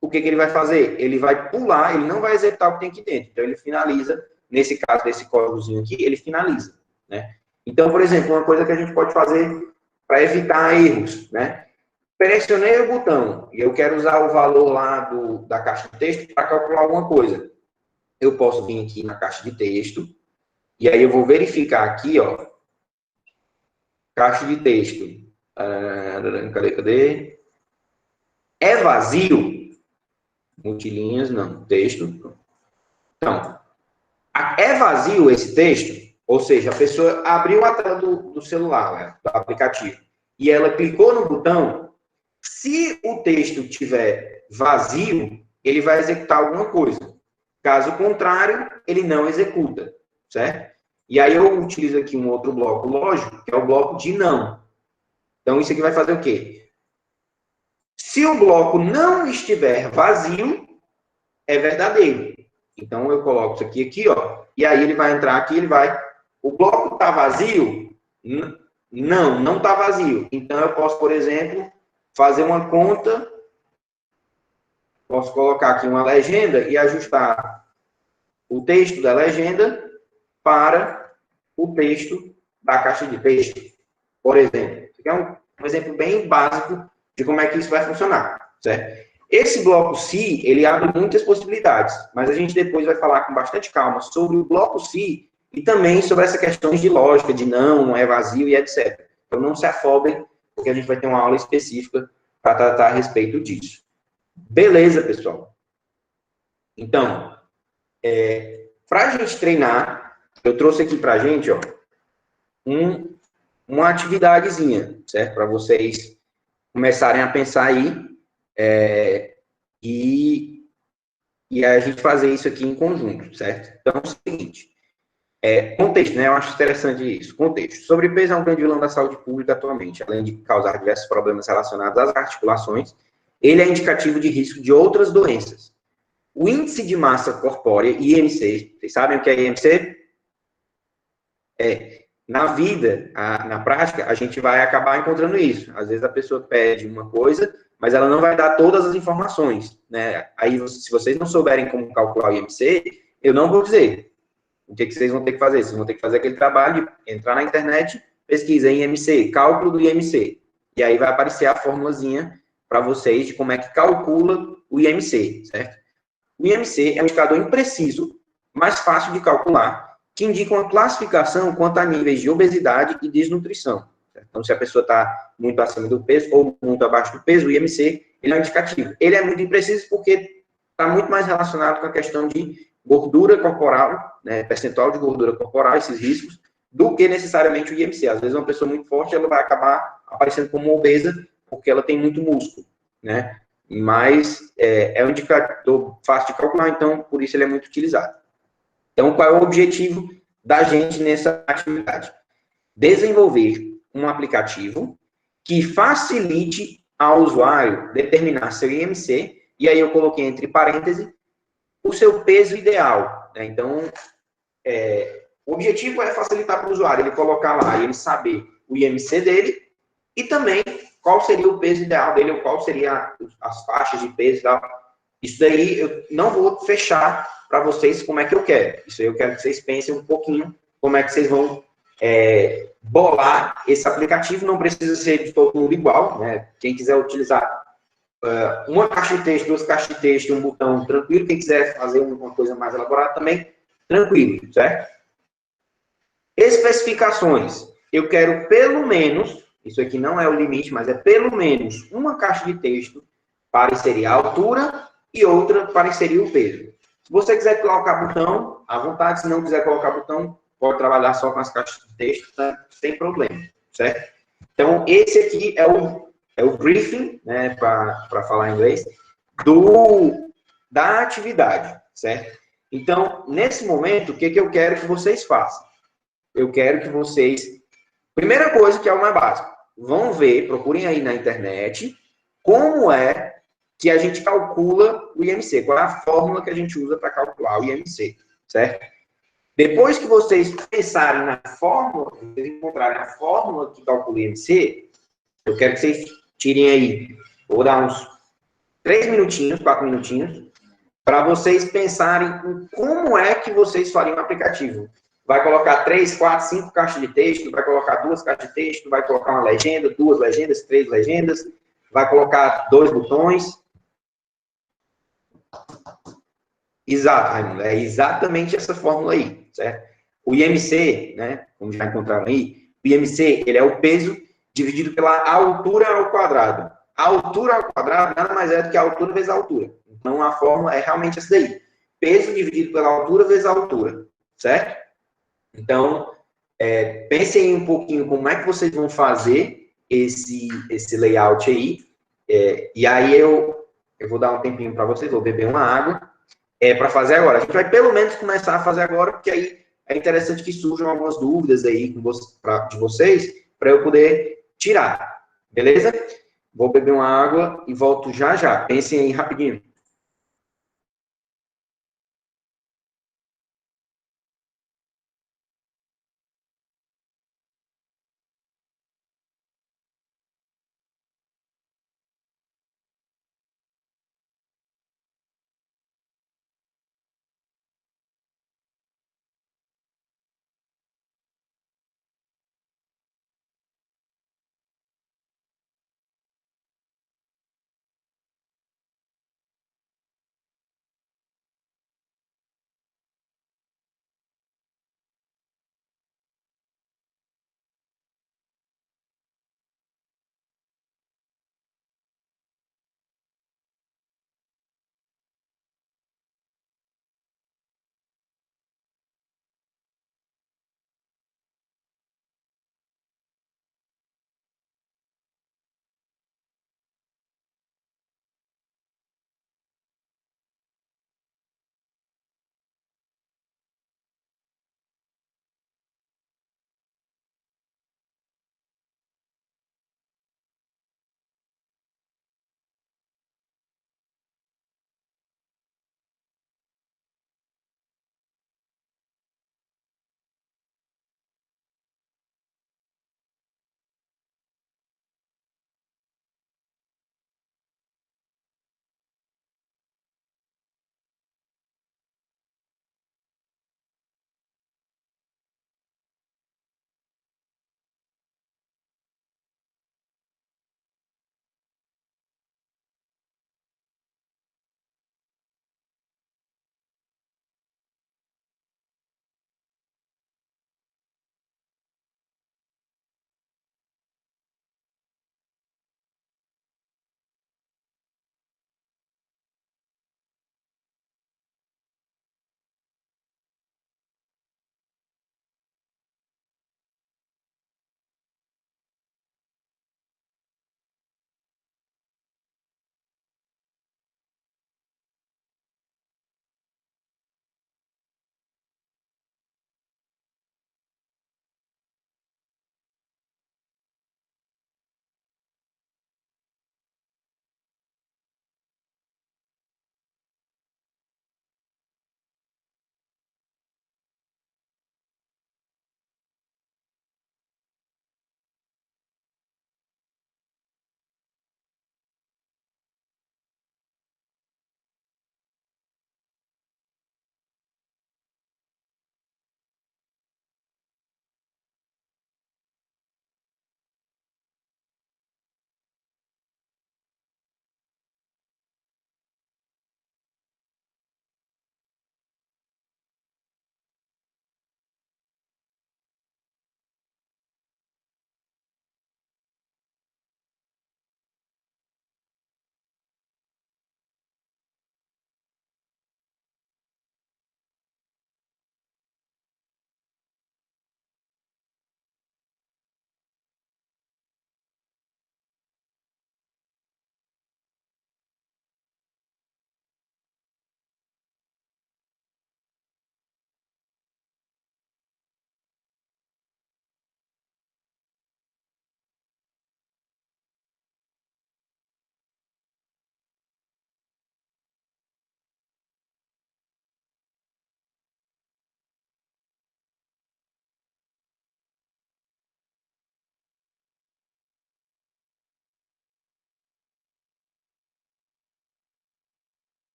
o que ele vai fazer? Ele vai pular, ele não vai executar o que tem aqui dentro. Então, ele finaliza, nesse caso desse códigozinho aqui, ele finaliza, né? Então, por exemplo, uma coisa que a gente pode fazer para evitar erros, né? Pressionei o botão e eu quero usar o valor lá da caixa de texto para calcular alguma coisa. Eu posso vir aqui na caixa de texto e aí eu vou verificar aqui, ó, caixa de texto. Cadê? É vazio? Multilinhas, não. Texto. Então, é vazio esse texto? Ou seja, a pessoa abriu a tela do celular, né, do aplicativo, e ela clicou no botão. Se o texto tiver vazio, ele vai executar alguma coisa. Caso contrário, ele não executa, certo? E aí eu utilizo aqui um outro bloco lógico, que é o bloco de não. Então, isso aqui vai fazer o quê? Se o bloco não estiver vazio, é verdadeiro. Então, eu coloco isso aqui, ó, e aí ele vai entrar aqui, ele vai... O bloco está vazio? Não está vazio. Então, eu posso, por exemplo, fazer uma conta, posso colocar aqui uma legenda e ajustar o texto da legenda para o texto da caixa de texto, por exemplo. Isso aqui é um exemplo bem básico de como é que isso vai funcionar, certo? Esse bloco C, ele abre muitas possibilidades, mas a gente depois vai falar com bastante calma sobre o bloco C e também sobre essas questões de lógica, de não é vazio e etc. Então, não se afobem, porque a gente vai ter uma aula específica para tratar a respeito disso. Beleza, pessoal? Então, para a gente treinar, eu trouxe aqui para a gente, ó, uma atividadezinha, certo? Para vocês começarem a pensar aí e a gente fazer isso aqui em conjunto, certo? Então, é o seguinte, contexto, né? Eu acho interessante isso. Contexto. Sobrepeso é um grande vilão da saúde pública atualmente. Além de causar diversos problemas relacionados às articulações, ele é indicativo de risco de outras doenças. O índice de massa corpórea, IMC, vocês sabem o que é IMC? Na vida, na prática, a gente vai acabar encontrando isso. Às vezes a pessoa pede uma coisa, mas ela não vai dar todas as informações, né? Aí, se vocês não souberem como calcular o IMC, eu não vou dizer. O que vocês vão ter que fazer? Vocês vão ter que fazer aquele trabalho de entrar na internet, pesquisa em IMC, cálculo do IMC. E aí vai aparecer a formulazinha para vocês de como é que calcula o IMC, certo? O IMC é um indicador impreciso, mas fácil de calcular, que indica uma classificação quanto a níveis de obesidade e desnutrição. Certo? Então, se a pessoa está muito acima do peso ou muito abaixo do peso, o IMC ele é um indicativo. Ele é muito impreciso porque está muito mais relacionado com a questão de gordura corporal, né, percentual de gordura corporal, esses riscos, do que necessariamente o IMC. Às vezes, uma pessoa muito forte, ela vai acabar aparecendo como obesa, porque ela tem muito músculo, né? Mas é um indicador fácil de calcular, então, por isso ele é muito utilizado. Então, qual é o objetivo da gente nessa atividade? Desenvolver um aplicativo que facilite ao usuário determinar seu IMC, e aí eu coloquei entre parênteses o seu peso ideal. Né? Então, o objetivo é facilitar para o usuário ele colocar lá e ele saber o IMC dele e também qual seria o peso ideal dele, ou qual seria as faixas de peso e tal. Isso daí eu não vou fechar para vocês como é que eu quero. Isso aí eu quero que vocês pensem um pouquinho como é que vocês vão bolar esse aplicativo. Não precisa ser de todo mundo igual, né? Quem quiser utilizar uma caixa de texto, duas caixas de texto, um botão, tranquilo. Quem quiser fazer uma coisa mais elaborada também, tranquilo, certo? Especificações. Eu quero pelo menos, isso aqui não é o limite, mas é pelo menos uma caixa de texto para inserir a altura e outra para inserir o peso. Se você quiser colocar botão, à vontade. Se não quiser colocar botão, pode trabalhar só com as caixas de texto, tá? Sem problema, certo? Então, esse aqui é o briefing, né, para falar em inglês, da atividade, certo? Então, nesse momento, o que eu quero que vocês façam? Eu quero que vocês... Primeira coisa, que é o mais básico. Vão ver, procurem aí na internet, como é que a gente calcula o IMC. Qual é a fórmula que a gente usa para calcular o IMC, certo? Depois que vocês pensarem na fórmula, vocês encontrarem a fórmula que calcula o IMC, eu quero que vocês tirem aí, vou dar uns 3 minutinhos, 4 minutinhos, para vocês pensarem em como é que vocês fariam o aplicativo. Vai colocar 3, 4, 5 caixas de texto, vai colocar 2 caixas de texto, vai colocar uma legenda, 2 legendas, 3 legendas, vai colocar 2 botões. Exato, Raimundo, é exatamente essa fórmula aí, certo? O IMC, né, como já encontraram aí, o IMC, ele é o peso dividido pela altura ao quadrado. A altura ao quadrado nada mais é do que a altura vezes a altura. Então, a fórmula é realmente essa daí. Peso dividido pela altura vezes a altura, certo? Então, pensem um pouquinho como é que vocês vão fazer esse layout aí. E aí eu vou dar um tempinho para vocês, vou beber uma água para fazer agora. A gente vai pelo menos começar a fazer agora, porque aí é interessante que surjam algumas dúvidas aí de vocês, para eu poder tirar. Beleza? Vou beber uma água e volto já já. Pensem aí rapidinho.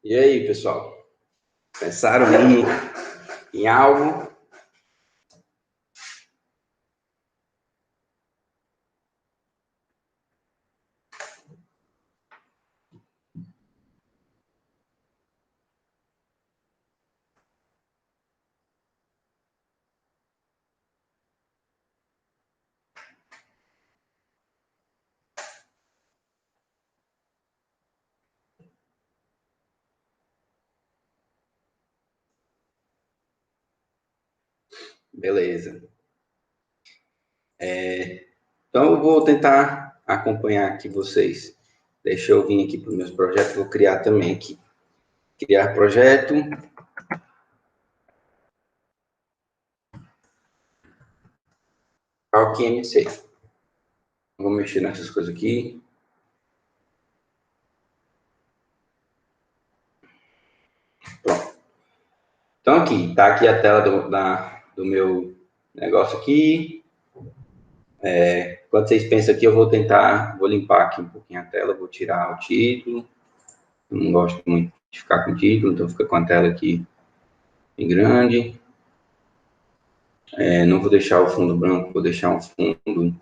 E aí, pessoal? Pensaram em algo? Beleza. Então, eu vou tentar acompanhar aqui vocês. Deixa eu vir aqui para os meus projetos, vou criar também aqui. Criar projeto. Calc MC. Vou mexer nessas coisas aqui. Pronto. Então, aqui, tá aqui a tela do meu negócio aqui. Quando vocês pensam aqui, eu vou limpar aqui um pouquinho a tela, vou tirar o título. Eu não gosto muito de ficar com o título, então fica com a tela aqui bem grande. Não vou deixar o fundo branco, vou deixar um fundo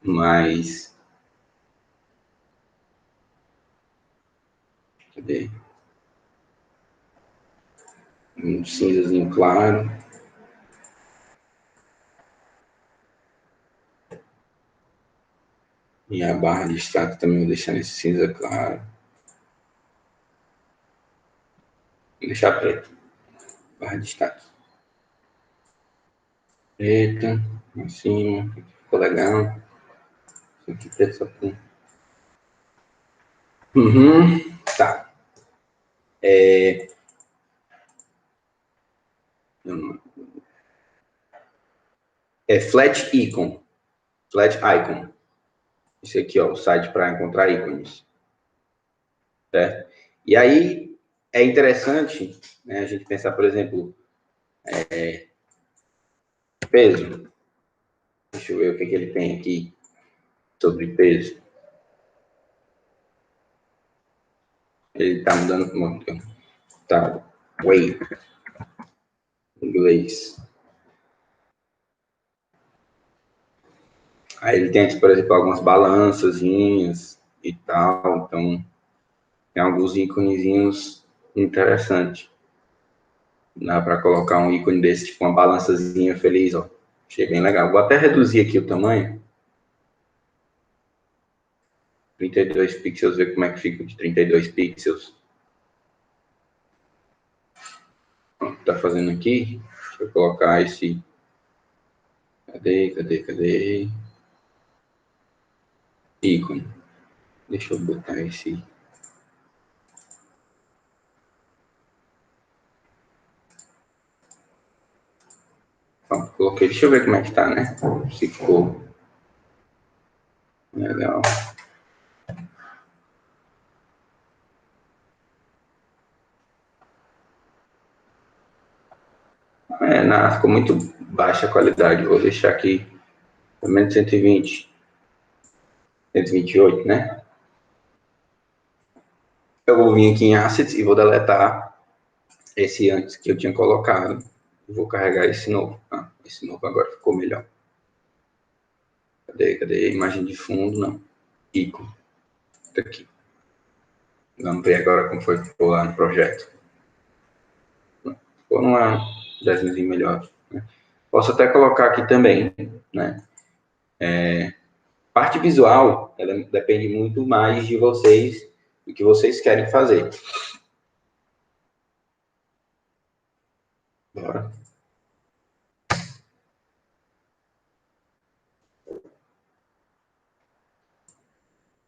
mais... Cadê? Um cinzazinho claro. E a barra de destaque também vou deixar nesse cinza claro. Vou deixar preto. Barra de destaque. Preta, acima, ficou legal. Isso aqui preto só com... Tá. Flat Icon. Flat Icon. Esse aqui, ó, o site para encontrar ícones. Certo? E aí, é interessante, né, a gente pensar, por exemplo, peso. Deixa eu ver o que ele tem aqui sobre peso. Ele tá mudando muito. Tá, weight. Inglês. Aí ele tem, por exemplo, algumas balançazinhas e tal. Então, tem alguns íconezinhos interessantes. Dá para colocar um ícone desse, tipo uma balançazinha feliz, ó. Achei bem legal. Vou até reduzir aqui o tamanho. 32 pixels, ver como é que fica de 32 pixels. O que tá fazendo aqui? Deixa eu colocar esse... Cadê? Ícone. Deixa eu botar esse... Pronto, coloquei. Deixa eu ver como é que tá, né? Se ficou legal. Ficou muito baixa a qualidade. Vou deixar aqui pelo menos 120. 128, né? Eu vou vir aqui em Assets e vou deletar esse antes que eu tinha colocado. Vou carregar esse novo. Esse novo agora ficou melhor. Cadê? Imagem de fundo, não. Ícone. Tá aqui. Vamos ver agora como foi que ficou lá no projeto. Ficou numa desenho melhor. Né? Posso até colocar aqui também, né? Parte visual, ela depende muito mais de vocês, do que vocês querem fazer. Bora.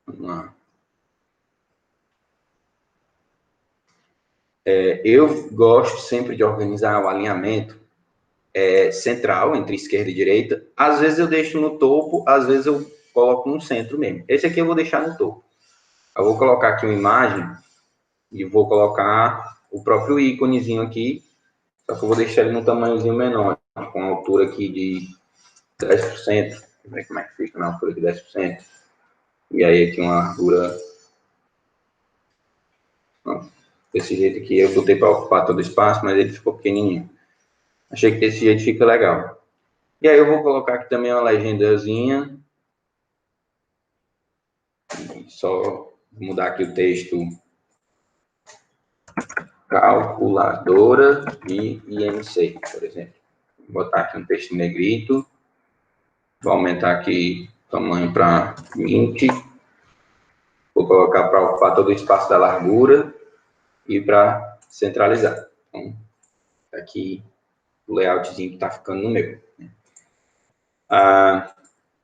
Vamos lá. Eu gosto sempre de organizar o alinhamento central, entre esquerda e direita. Às vezes eu deixo no topo, às vezes eu coloco no centro mesmo. Esse aqui eu vou deixar no topo. Eu vou colocar aqui uma imagem e vou colocar o próprio íconezinho aqui, só que eu vou deixar ele num tamanhozinho menor, com a altura aqui de 10%. Deixa eu ver como é que fica na altura de 10%. E aí aqui uma largura, ó, desse jeito aqui, eu botei para ocupar todo o espaço, mas ele ficou pequenininho. Achei que desse jeito fica legal. E aí eu vou colocar aqui também uma legendazinha. Só mudar aqui o texto. Calculadora e IMC, por exemplo. Vou botar aqui um texto em negrito. Vou aumentar aqui o tamanho para 20. Vou colocar para ocupar todo o espaço da largura e para centralizar. Então, aqui o layoutzinho que está ficando no meu.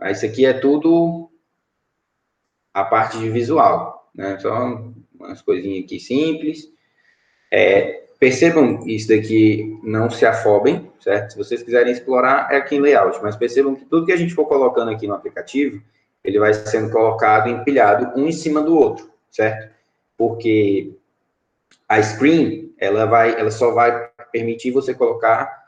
Isso aqui é tudo a parte de visual, né? Só umas coisinhas aqui simples. Percebam isso daqui, não se afobem, certo? Se vocês quiserem explorar, é aqui em layout, mas percebam que tudo que a gente for colocando aqui no aplicativo, ele vai sendo colocado, empilhado, um em cima do outro, certo? Porque a screen, ela só vai permitir você colocar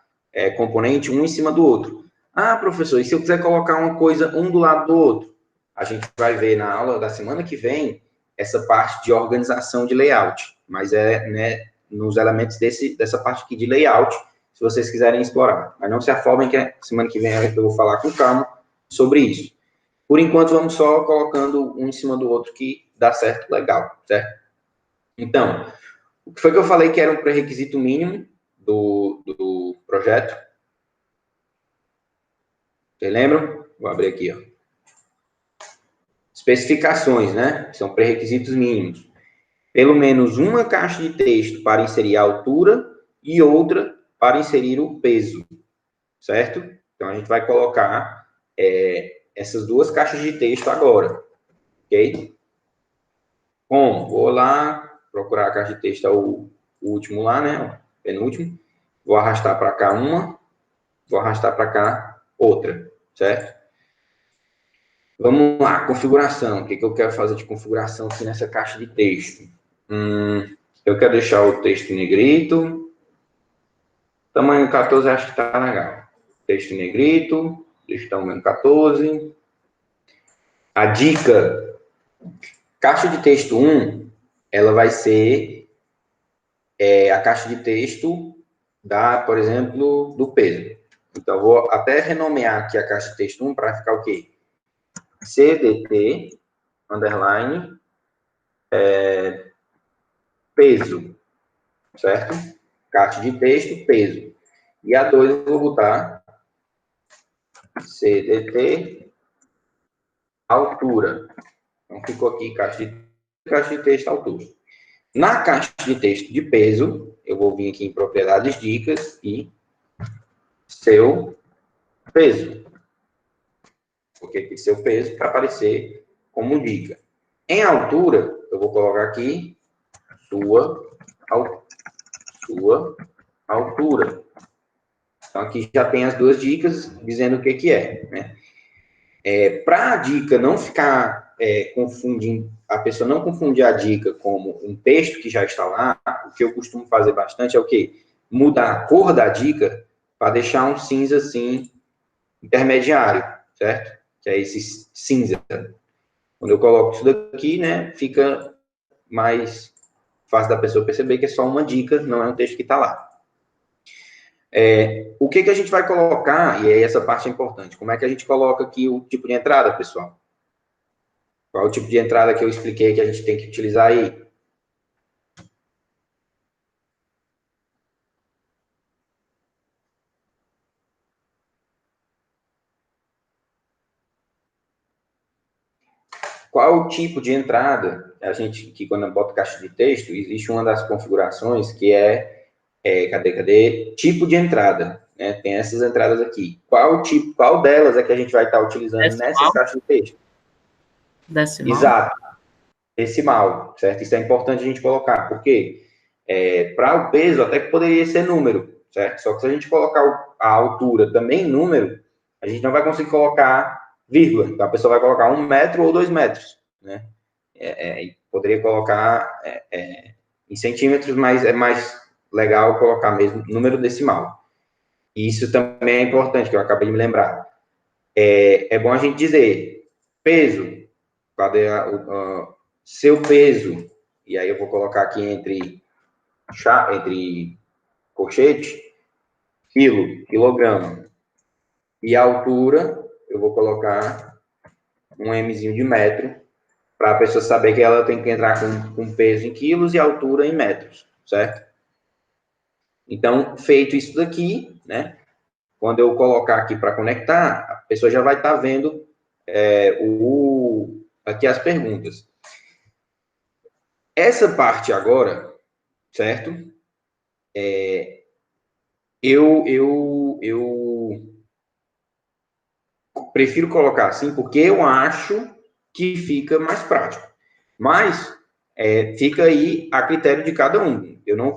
componente um em cima do outro. Ah, professor, e se eu quiser colocar uma coisa um do lado do outro? A gente vai ver na aula da semana que vem essa parte de organização de layout, mas né, nos elementos dessa parte aqui de layout, se vocês quiserem explorar. Mas não se afobem que semana que vem eu vou falar com calma sobre isso. Por enquanto, vamos só colocando um em cima do outro que dá certo, legal, certo? Então, o que foi que eu falei que era um pré-requisito mínimo do projeto? Vocês lembram? Vou abrir aqui, ó. Especificações, né? São pré-requisitos mínimos. Pelo menos uma caixa de texto para inserir a altura e outra para inserir o peso, certo? Então, a gente vai colocar essas duas caixas de texto agora, ok? Bom, vou lá procurar a caixa de texto, o último lá, né? O penúltimo. Vou arrastar para cá uma, vou arrastar para cá outra, certo? Vamos lá, configuração. O que eu quero fazer de configuração aqui nessa caixa de texto? Eu quero deixar o texto em negrito. Tamanho 14 acho que está legal. Texto em negrito, deixa o tamanho 14. A dica, caixa de texto 1, ela vai ser a caixa de texto por exemplo, do peso. Então, eu vou até renomear aqui a caixa de texto 1 para ficar o quê? CDT, underline, peso, certo? Caixa de texto, peso. E a 2 eu vou botar CDT, altura. Então, ficou aqui caixa de texto, altura. Na caixa de texto de peso, eu vou vir aqui em propriedades, dicas e seu peso. Porque aqui seu peso para aparecer como dica. Em altura, eu vou colocar aqui sua altura. Então, aqui já tem as duas dicas dizendo o que é, né? Para a dica não ficar confundindo, a pessoa não confundir a dica como um texto que já está lá, o que eu costumo fazer bastante é o quê? Mudar a cor da dica para deixar um cinza assim, intermediário, certo? Que é esse cinza. Quando eu coloco isso daqui, né, fica mais fácil da pessoa perceber que é só uma dica, não é um texto que está lá. O que a gente vai colocar, e aí essa parte é importante, como é que a gente coloca aqui o tipo de entrada, pessoal? Qual é o tipo de entrada que eu expliquei que a gente tem que utilizar aí? Qual o tipo de entrada? A gente, que quando eu boto caixa de texto, existe uma das configurações que cadê? Tipo de entrada, né? Tem essas entradas aqui. Qual delas é que a gente vai estar utilizando nessas caixas de texto? Decimal? Exato. Decimal, certo? Isso é importante a gente colocar, porque para o peso até que poderia ser número, certo? Só que se a gente colocar a altura também em número, a gente não vai conseguir colocar vírgula. Então a pessoa vai colocar 1 metro ou 2 metros, né? Poderia colocar em centímetros, mas é mais legal colocar mesmo número decimal. E isso também é importante, que eu acabei de me lembrar. É bom a gente dizer peso cadê seu peso? E aí eu vou colocar aqui entre colchete, quilograma. E a altura, eu vou colocar um Mzinho de metro, para a pessoa saber que ela tem que entrar com peso em quilos e altura em metros, certo? Então, feito isso daqui, né? Quando eu colocar aqui para conectar, a pessoa já vai estar vendo aqui as perguntas. Essa parte agora, certo? Eu prefiro colocar assim porque eu acho que fica mais prático. Mas fica aí a critério de cada um. Eu não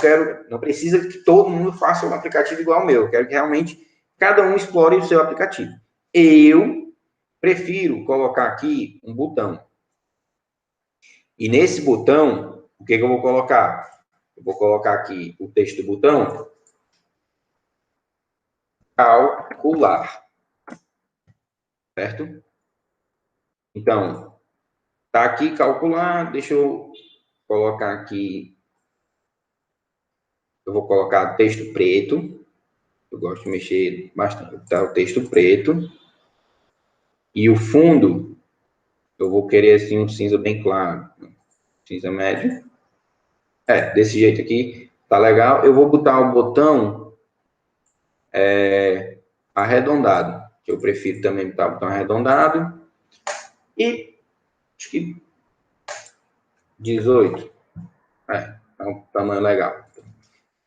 precisa que todo mundo faça um aplicativo igual ao meu. Eu quero que realmente cada um explore o seu aplicativo. Eu prefiro colocar aqui um botão. E nesse botão, o que eu vou colocar? Eu vou colocar aqui o texto do botão. Calcular. Certo? Então, tá aqui calcular. Deixa eu colocar aqui. Eu vou colocar texto preto. Eu gosto de mexer bastante. Tá o texto preto. E o fundo, eu vou querer assim um cinza bem claro. Cinza médio. Desse jeito aqui. Tá legal. Eu vou botar o botão arredondado. Que eu prefiro também botar o botão arredondado. E acho que 18. É um tamanho legal.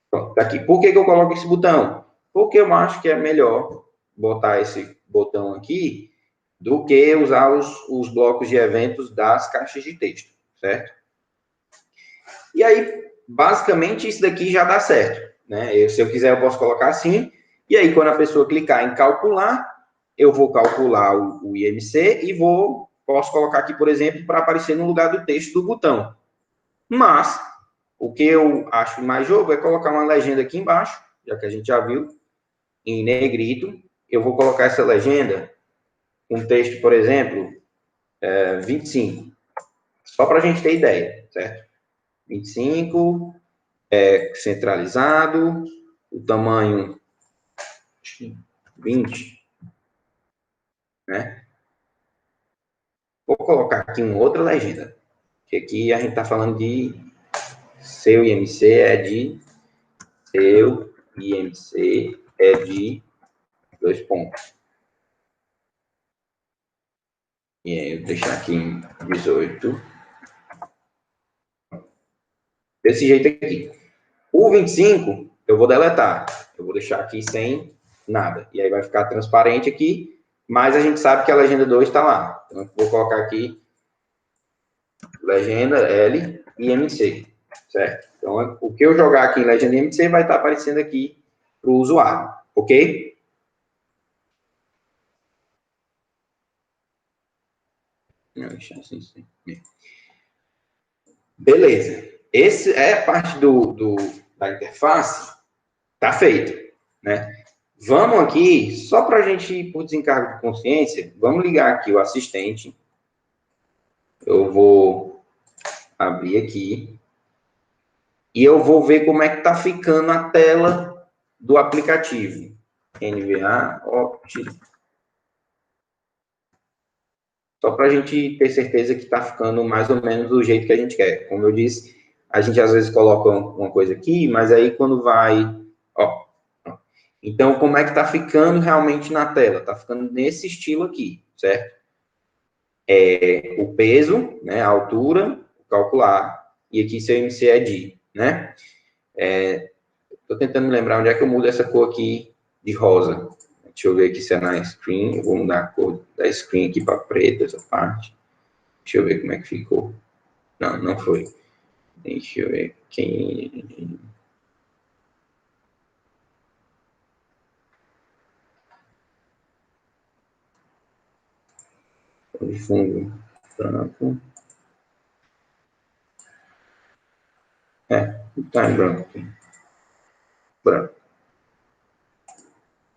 Pronto, tá aqui. Por que eu coloco esse botão? Porque eu acho que é melhor botar esse botão aqui do que usar os blocos de eventos das caixas de texto, certo? E aí, basicamente, isso daqui já dá certo, né? Se eu quiser, eu posso colocar assim, e aí, quando a pessoa clicar em calcular, eu vou calcular o IMC e posso colocar aqui, por exemplo, para aparecer no lugar do texto do botão. Mas, o que eu acho mais jogo é colocar uma legenda aqui embaixo, já que a gente já viu, em negrito. Eu vou colocar essa legenda, um texto, por exemplo, 25. Só para a gente ter ideia, certo? 25, centralizado, o tamanho 20, né? Vou colocar aqui uma outra legenda, que aqui a gente está falando de seu IMC seu IMC é de 2 pontos. E aí eu vou deixar aqui em 18. Desse jeito aqui. O 25 eu vou deletar. Eu vou deixar aqui sem nada. E aí vai ficar transparente aqui, mas a gente sabe que a legenda 2 está lá. Então, eu vou colocar aqui legenda L e MC, certo? Então, o que eu jogar aqui em legenda MC vai estar aparecendo aqui para o usuário, ok? Beleza. Esse é a parte da interface, tá feito, né? Vamos aqui, só para a gente ir por desencargo de consciência, vamos ligar aqui o assistente. Eu vou abrir aqui. E eu vou ver como é que tá ficando a tela do aplicativo. NVA Opt. Só para a gente ter certeza que está ficando mais ou menos do jeito que a gente quer. Como eu disse, a gente às vezes coloca uma coisa aqui, mas aí quando vai... Ó. Então, como é que está ficando realmente na tela? Está ficando nesse estilo aqui, certo? O peso, né, a altura, calcular, e aqui seu MCED, né? Estou tentando me lembrar onde é que eu mudo essa cor aqui de rosa. Deixa eu ver aqui se é na screen. Eu vou mudar a cor da screen aqui para preta, essa parte. Deixa eu ver como é que ficou. Não, não foi. Deixa eu ver quem... O fundo branco. Tá em branco aqui. Branco.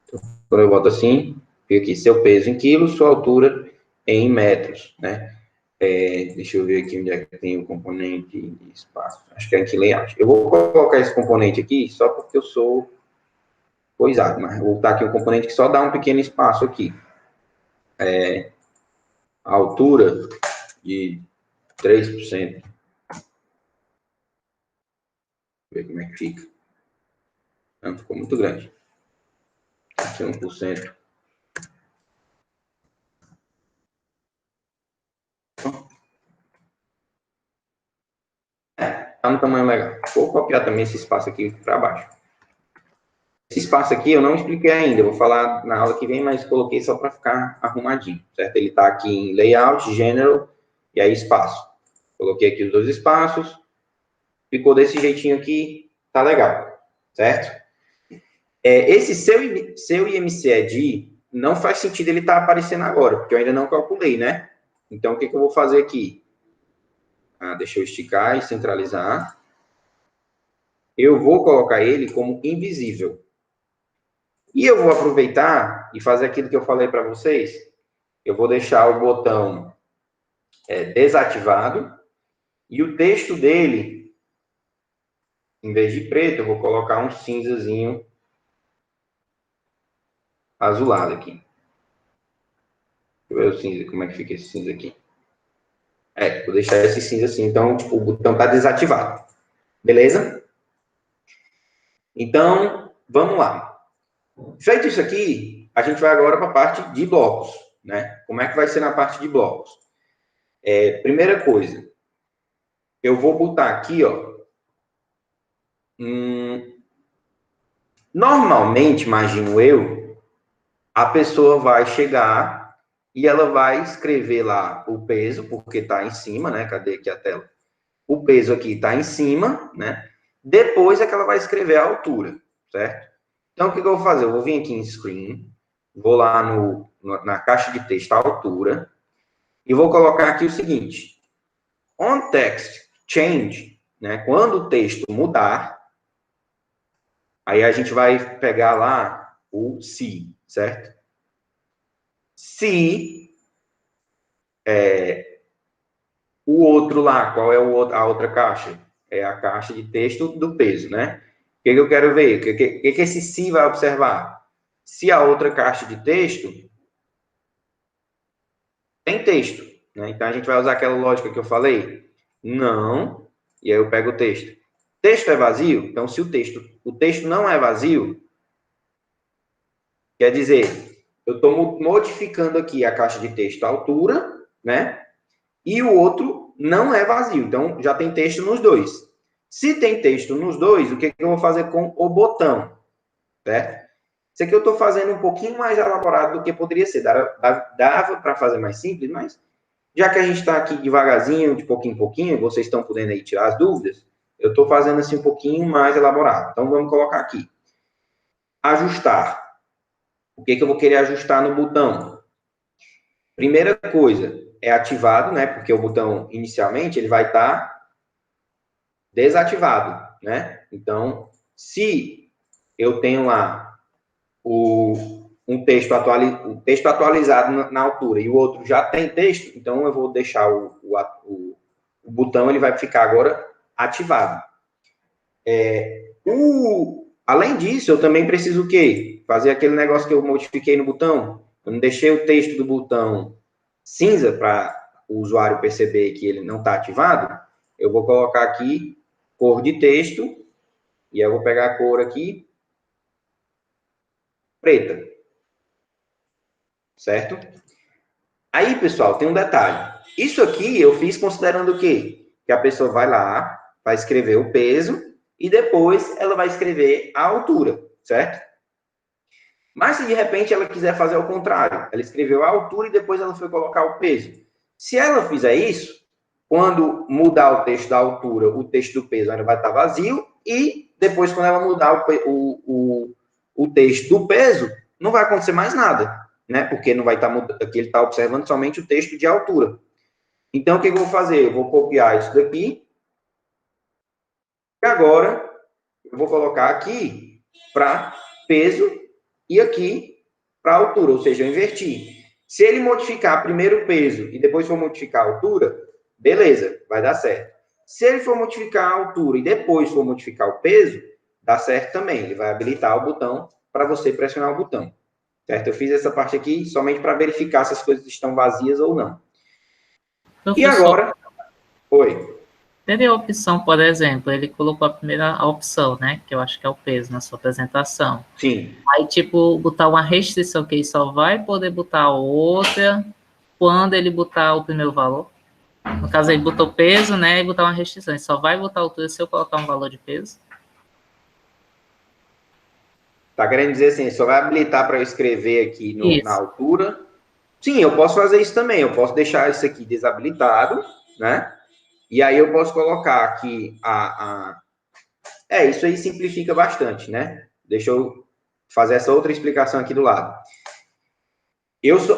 Então, quando eu boto assim, fica aqui seu peso em quilos, sua altura em metros, né? Deixa eu ver aqui onde é que tem o componente de espaço. Acho que é aqui layout. Eu vou colocar esse componente aqui só porque eu sou coisado, mas vou botar aqui um componente que só dá um pequeno espaço aqui. A altura de 3%. Ver como é que fica. Não, ficou muito grande. Aqui 1%. Tá no tamanho legal. Vou copiar também esse espaço aqui para baixo. Esse espaço aqui eu não expliquei ainda, eu vou falar na aula que vem, mas coloquei só para ficar arrumadinho, certo? Ele está aqui em Layout, General, e aí Espaço. Coloquei aqui os dois espaços, ficou desse jeitinho aqui, tá legal, certo? Esse seu IMCED não faz sentido ele estar aparecendo agora, porque eu ainda não calculei, né? Então, o que eu vou fazer aqui? Deixa eu esticar e centralizar. Eu vou colocar ele como invisível. E eu vou aproveitar e fazer aquilo que eu falei para vocês. Eu vou deixar o botão desativado e o texto dele, em vez de preto, eu vou colocar um cinzazinho azulado aqui. Deixa eu ver o cinza, como é que fica esse cinza aqui. Vou deixar esse cinza assim, então tipo, o botão está desativado. Beleza? Então, vamos lá. Feito isso aqui, a gente vai agora para a parte de blocos, né? Como é que vai ser na parte de blocos? Primeira coisa, eu vou botar aqui, ó. Normalmente, imagino eu, a pessoa vai chegar e ela vai escrever lá o peso, porque está em cima, né? Cadê aqui a tela? O peso aqui está em cima, né? Depois é que ela vai escrever a altura, certo? Então, o que eu vou fazer? Eu vou vir aqui em Screen, vou lá na caixa de texto, a altura, e vou colocar aqui o seguinte: on text change, né? Quando o texto mudar, aí a gente vai pegar lá o se, certo? Se o outro lá, qual é a outra caixa? É a caixa de texto do peso, né? O que eu quero ver? O que esse se vai observar? Se a outra caixa de texto tem texto, né? Então a gente vai usar aquela lógica que eu falei? Não, e aí eu pego o texto. Texto é vazio? Então, se o texto não é vazio, quer dizer, eu estou modificando aqui a caixa de texto, a altura, né? E o outro não é vazio. Então, já tem texto nos dois. Se tem texto nos dois, o que eu vou fazer com o botão? Certo? Isso aqui eu estou fazendo um pouquinho mais elaborado do que poderia ser. Dava para fazer mais simples, mas já que a gente está aqui devagarzinho, de pouquinho em pouquinho, vocês estão podendo aí tirar as dúvidas, eu estou fazendo assim um pouquinho mais elaborado. Então, vamos colocar aqui. Ajustar. O que eu vou querer ajustar no botão? Primeira coisa, é ativado, né? Porque o botão, inicialmente, ele vai estar desativado, né? Então, se eu tenho lá um texto, atualizado na altura e o outro já tem texto, então eu vou deixar o botão, ele vai ficar agora ativado. Além disso, eu também preciso o quê? Fazer aquele negócio que eu modifiquei no botão. Eu não deixei o texto do botão cinza para o usuário perceber que ele não está ativado. Eu vou colocar aqui cor de texto e eu vou pegar a cor aqui preta. Certo? Aí, pessoal, tem um detalhe. Isso aqui eu fiz considerando o quê? Que a pessoa vai lá, vai escrever o peso e depois ela vai escrever a altura, certo? Mas se de repente ela quiser fazer ao contrário, ela escreveu a altura e depois ela foi colocar o peso. Se ela fizer isso, quando mudar o texto da altura, o texto do peso ainda vai estar vazio e depois quando ela mudar o texto do peso, não vai acontecer mais nada, né? Porque não vai estar mudando, aqui ele está observando somente o texto de altura. Então, o que eu vou fazer? Eu vou copiar isso daqui e agora eu vou colocar aqui para peso e aqui para altura, ou seja, eu inverti. Se ele modificar primeiro o peso e depois for modificar a altura, beleza, vai dar certo. Se ele for modificar a altura e depois for modificar o peso, dá certo também. Ele vai habilitar o botão para você pressionar o botão. Certo? Eu fiz essa parte aqui somente para verificar se as coisas estão vazias ou não. Professor, e agora... Oi. Teria a opção, por exemplo, ele colocou a primeira opção, né? Que eu acho que é o peso na sua apresentação. Sim. Aí, tipo, botar uma restrição que ele só vai poder botar outra quando ele botar o primeiro valor. No caso, ele botou peso, né? E botar uma restrição. Ele só vai botar a altura se eu colocar um valor de peso. Tá querendo dizer assim, só vai habilitar para eu escrever aqui na altura? Sim, eu posso fazer isso também. Eu posso deixar isso aqui desabilitado, né? E aí eu posso colocar aqui isso aí simplifica bastante, né? Deixa eu fazer essa outra explicação aqui do lado.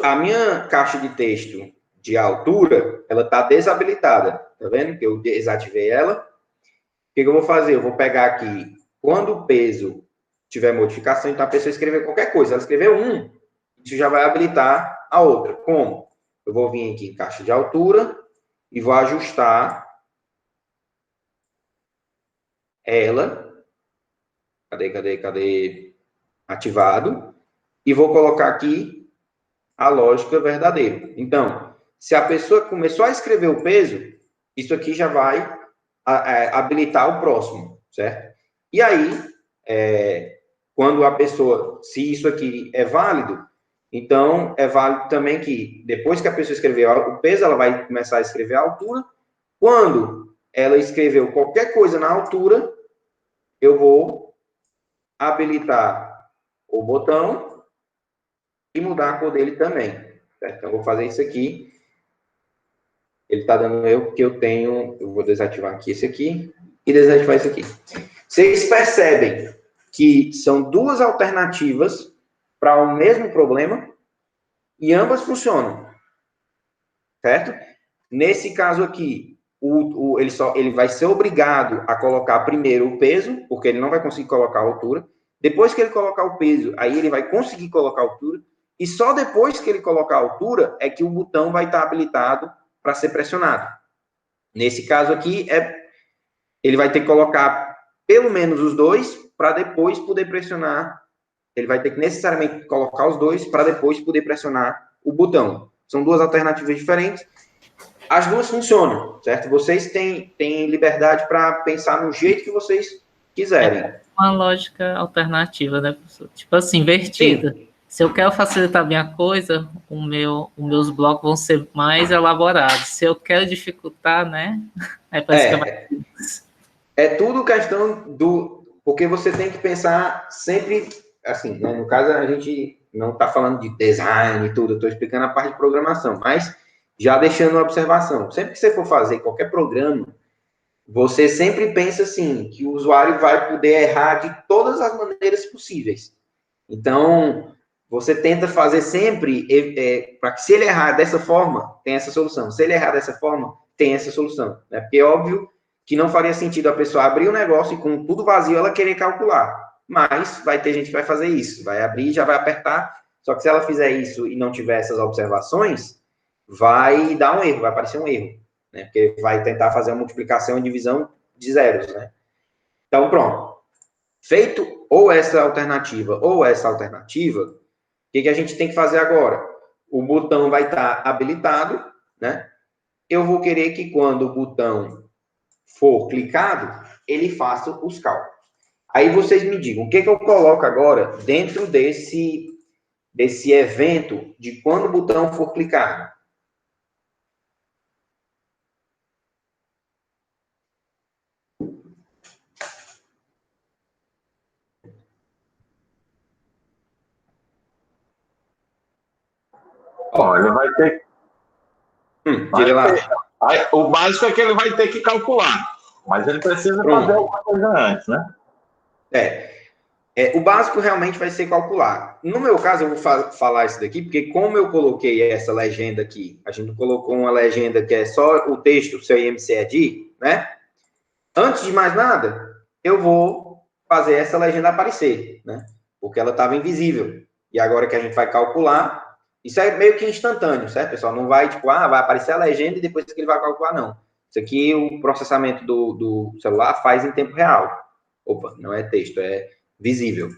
A minha caixa de texto de altura, ela está desabilitada. Tá vendo que eu desativei ela? O que eu vou fazer? Eu vou pegar aqui, quando o peso tiver modificação, então a pessoa escrever qualquer coisa. Ela escreveu 1, isso já vai habilitar a outra. Como? Eu vou vir aqui em caixa de altura e vou ajustar ela. Cadê? Ativado. E vou colocar aqui a lógica verdadeira. Então, se a pessoa começou a escrever o peso, isso aqui já vai habilitar o próximo, certo? E aí, quando a pessoa, se isso aqui é válido, então é válido também que depois que a pessoa escreveu o peso, ela vai começar a escrever a altura. Quando ela escreveu qualquer coisa na altura, eu vou habilitar o botão e mudar a cor dele também. Certo? Então, eu vou fazer isso aqui. Ele está dando erro porque eu vou desativar aqui esse aqui e desativar esse aqui. Vocês percebem que são duas alternativas para o mesmo problema e ambas funcionam, certo? Nesse caso aqui, ele vai ser obrigado a colocar primeiro o peso, porque ele não vai conseguir colocar a altura. Depois que ele colocar o peso, aí ele vai conseguir colocar a altura. E só depois que ele colocar a altura é que o botão vai estar habilitado para ser pressionado. Nesse caso aqui, ele vai ter que colocar pelo menos os dois para depois poder pressionar. Ele vai ter que necessariamente colocar os dois para depois poder pressionar o botão. São duas alternativas diferentes. As duas funcionam, certo? Vocês têm liberdade para pensar no jeito que vocês quiserem. É uma lógica alternativa, né, professor? Tipo assim, invertida. Sim. Se eu quero facilitar a minha coisa, os meus blocos vão ser mais elaborados. Se eu quero dificultar, né? Aí parece que é mais... É tudo questão porque você tem que pensar sempre, assim, né? No caso, a gente não está falando de design e tudo, eu estou explicando a parte de programação, mas já deixando uma observação. Sempre que você for fazer qualquer programa, você sempre pensa assim, que o usuário vai poder errar de todas as maneiras possíveis. Então, você tenta fazer sempre, para que se ele errar dessa forma, tem essa solução. Se ele errar dessa forma, tem essa solução. Né? Porque é óbvio que não faria sentido a pessoa abrir o negócio e com tudo vazio ela querer calcular. Mas vai ter gente que vai fazer isso. Vai abrir, já vai apertar. Só que se ela fizer isso e não tiver essas observações, vai dar um erro, vai aparecer um erro. Né? Porque vai tentar fazer uma multiplicação e divisão de zeros. Né? Então, pronto. Feito ou essa alternativa, o que a gente tem que fazer agora? O botão vai estar habilitado, né? Eu vou querer que quando o botão for clicado, ele faça os cálculos. Aí vocês me digam, o que eu coloco agora dentro desse evento de quando o botão for clicado? Ó, ele vai ter. Diga lá. O básico é que ele vai ter que calcular, mas ele precisa fazer alguma coisa antes, né? O básico realmente vai ser calcular. No meu caso, eu vou falar isso daqui, porque como eu coloquei essa legenda aqui, a gente colocou uma legenda que é só o texto, seu IMCED, né? Antes de mais nada, eu vou fazer essa legenda aparecer, né? Porque ela estava invisível. E agora que a gente vai calcular, Isso é meio que instantâneo, certo, pessoal? Não vai, tipo, vai aparecer a legenda e depois que ele vai calcular, não. Isso aqui, o processamento do celular faz em tempo real. Opa, não é texto, é visível.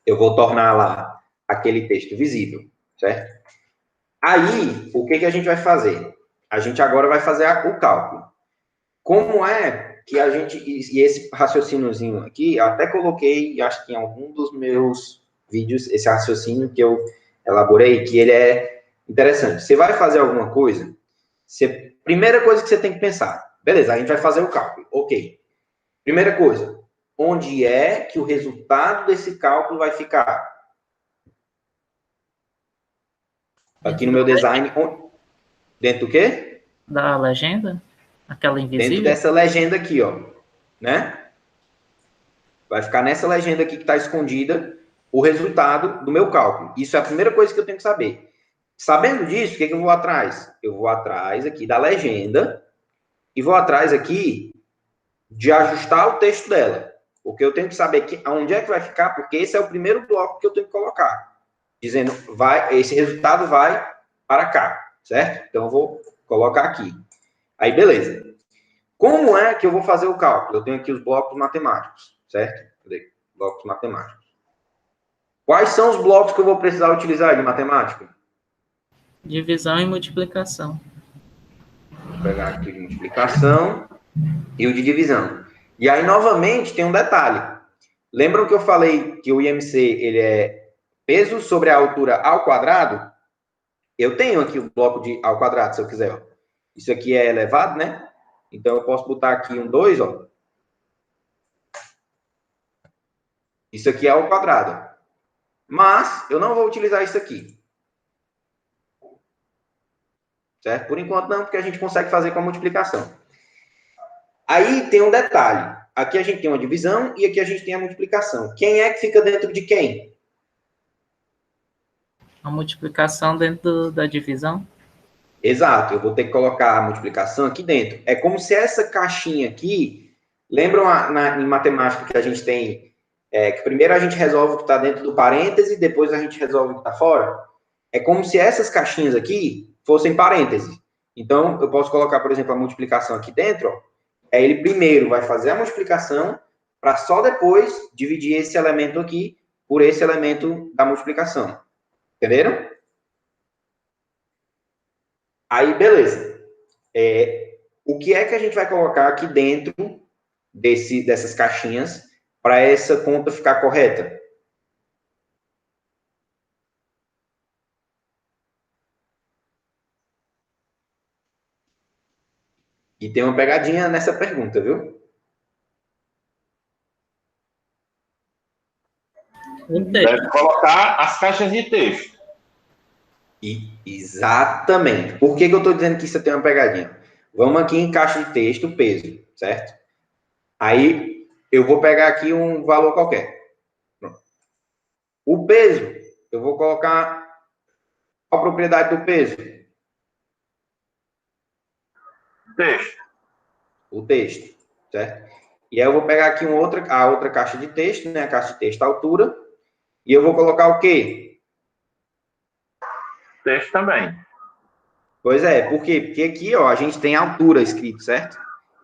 Eu vou tornar lá aquele texto visível, certo? Aí, o que a gente vai fazer? A gente agora vai fazer o cálculo. Como é que a gente... E esse raciocíniozinho aqui, eu até coloquei, acho que em algum dos meus vídeos, esse raciocínio que eu elaborei, que ele é interessante. Você vai fazer alguma coisa, primeira coisa que você tem que pensar, beleza, a gente vai fazer o cálculo, ok. Primeira coisa, onde é que o resultado desse cálculo vai ficar? Aqui no meu design, dentro do quê? Da legenda? Aquela invisível? Dentro dessa legenda aqui, ó, né? Vai ficar nessa legenda aqui que está escondida o resultado do meu cálculo. Isso é a primeira coisa que eu tenho que saber. Sabendo disso, o que eu vou atrás? Eu vou atrás aqui da legenda e vou atrás aqui de ajustar o texto dela. Porque eu tenho que saber onde é que vai ficar, porque esse é o primeiro bloco que eu tenho que colocar. Dizendo, esse resultado vai para cá, certo? Então, eu vou colocar aqui. Aí, beleza. Como é que eu vou fazer o cálculo? Eu tenho aqui os blocos matemáticos, certo? Cadê? Blocos matemáticos. Quais são os blocos que eu vou precisar utilizar de matemática? Divisão e multiplicação. Vou pegar aqui o de multiplicação e o de divisão. E aí, novamente, tem um detalhe. Lembram que eu falei que o IMC ele é peso sobre a altura ao quadrado? Eu tenho aqui o bloco de ao quadrado, se eu quiser. Isso aqui é elevado, né? Então, eu posso botar aqui um 2, ó. Isso aqui é ao quadrado. Mas, eu não vou utilizar isso aqui. Certo? Por enquanto não, porque a gente consegue fazer com a multiplicação. Aí tem um detalhe. Aqui a gente tem uma divisão e aqui a gente tem a multiplicação. Quem é que fica dentro de quem? A multiplicação dentro da divisão? Exato, eu vou ter que colocar a multiplicação aqui dentro. É como se essa caixinha aqui... Lembram em matemática que a gente tem... que primeiro a gente resolve o que está dentro do parêntese, depois a gente resolve o que está fora? É como se essas caixinhas aqui fossem parênteses. Então, eu posso colocar, por exemplo, a multiplicação aqui dentro, ó. Aí ele primeiro vai fazer a multiplicação para só depois dividir esse elemento aqui por esse elemento da multiplicação. Entenderam? Aí, beleza. O que é que a gente vai colocar aqui dentro dessas caixinhas para essa conta ficar correta? E tem uma pegadinha nessa pergunta, viu? Deve colocar as caixas de texto. Exatamente. Por que eu estou dizendo que isso tem uma pegadinha? Vamos aqui em caixa de texto, peso, certo? Aí, eu vou pegar aqui um valor qualquer. Pronto. O peso, eu vou colocar qual a propriedade do peso? Texto. O texto, certo? E aí eu vou pegar aqui a outra caixa de texto, né? A caixa de texto altura. E eu vou colocar o quê? Texto também. Pois é, por quê? Porque aqui, ó, a gente tem altura escrito, certo?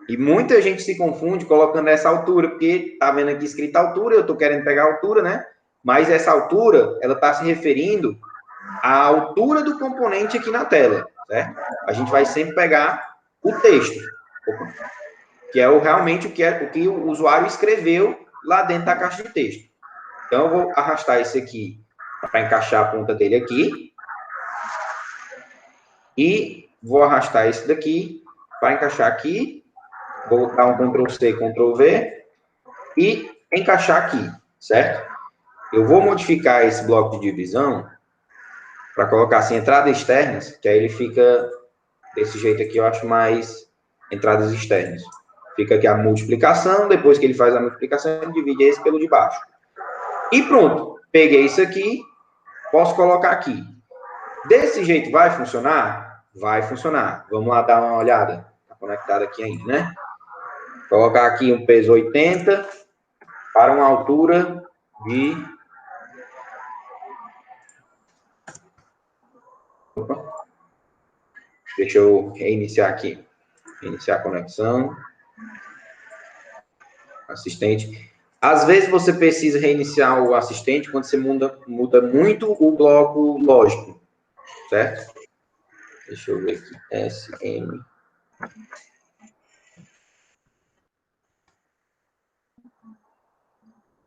E muita gente se confunde colocando essa altura, porque tá vendo aqui escrita altura, eu tô querendo pegar a altura, né? Mas essa altura, ela tá se referindo à altura do componente aqui na tela, certo? A gente vai sempre pegar o texto, que é realmente o que o usuário escreveu lá dentro da caixa de texto. Então, eu vou arrastar esse aqui para encaixar a ponta dele aqui. E vou arrastar esse daqui para encaixar aqui. Vou dar um Ctrl+C, Ctrl+V e encaixar aqui, certo? Eu vou modificar esse bloco de divisão para colocar assim, entradas externas, que aí ele fica desse jeito aqui, eu acho mais entradas externas. Fica aqui a multiplicação, depois que ele faz a multiplicação, ele divide esse pelo de baixo. E pronto, peguei isso aqui, posso colocar aqui. Desse jeito vai funcionar? Vai funcionar. Vamos lá dar uma olhada. Está conectado aqui ainda, né? Vou colocar aqui um peso 80 para uma altura de Deixa eu reiniciar aqui. Reiniciar a conexão. Assistente. Às vezes você precisa reiniciar o assistente quando você muda muito o bloco lógico, certo? Deixa eu ver aqui. SM.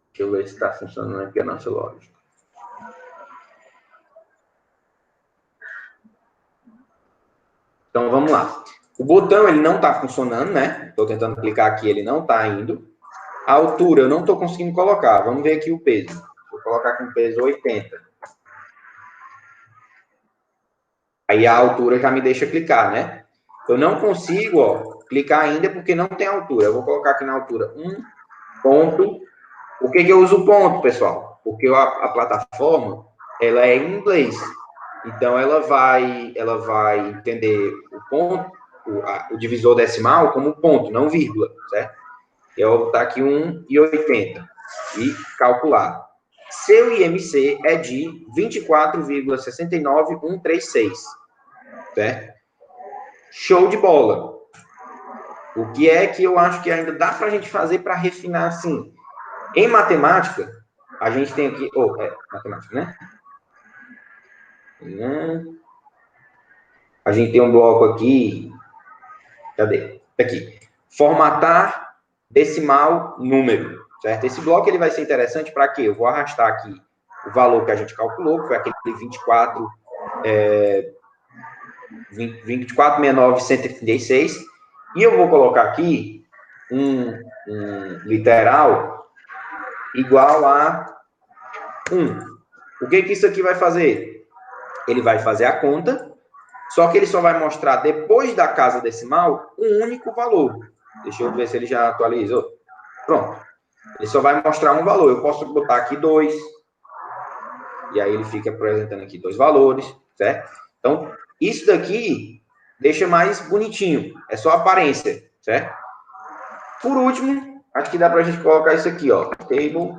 Deixa eu ver se está funcionando aqui a nossa lógica. Então, vamos lá. O botão, ele não está funcionando, né? Estou tentando clicar aqui, ele não está indo. A altura, eu não estou conseguindo colocar. Vamos ver aqui o peso. Vou colocar com peso 80. Aí a altura já me deixa clicar, né? Eu não consigo, ó, clicar ainda porque não tem altura. Eu vou colocar aqui na altura 1 ponto. Por que eu uso ponto, pessoal? Porque a plataforma, ela é em inglês. Então, ela vai entender o ponto, o divisor decimal como ponto, não vírgula, certo? Eu vou botar aqui 1,80 e calcular. Seu IMC é de 24,69136, certo? Show de bola. O que é que eu acho que ainda dá para a gente fazer para refinar assim? Em matemática, a gente tem aqui... matemática, né? A gente tem um bloco aqui... Cadê? Aqui. Formatar decimal número, certo? Esse bloco ele vai ser interessante para quê? Eu vou arrastar aqui o valor que a gente calculou, que foi aquele 24,69,136, e eu vou colocar aqui um literal igual a 1. O que isso aqui vai fazer? Ele vai fazer a conta, só que ele só vai mostrar, depois da casa decimal, um único valor. Deixa eu ver se ele já atualizou. Pronto. Ele só vai mostrar um valor. Eu posso botar aqui 2. E aí ele fica apresentando aqui 2 valores, certo? Então, isso daqui deixa mais bonitinho. É só aparência, certo? Por último, acho que dá pra gente colocar isso aqui, ó. Table,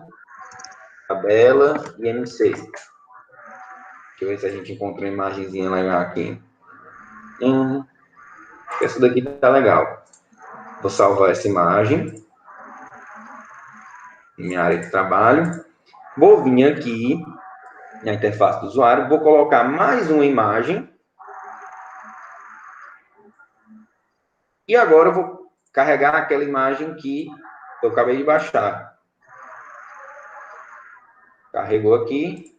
tabela, IMC. Deixa eu ver se a gente encontra uma imagenzinha legal aqui. Essa daqui tá legal. Vou salvar essa imagem. Minha área de trabalho. Vou vir aqui na interface do usuário. Vou colocar mais uma imagem. E agora eu vou carregar aquela imagem que eu acabei de baixar. Carregou aqui.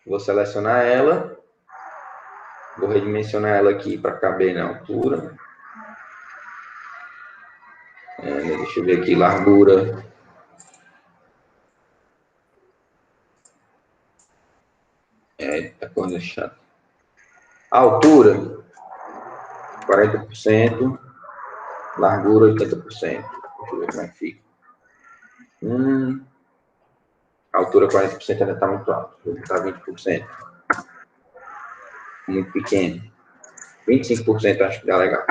Vou selecionar ela. Vou redimensionar ela aqui para caber na altura. Deixa eu ver aqui, largura. Tá coisa chata. Altura, 40%. Largura, 80%. Deixa eu ver como é que fica. Altura, 40% ainda está muito alto. Vou botar 20%. Muito pequeno. 25% acho que dá legal.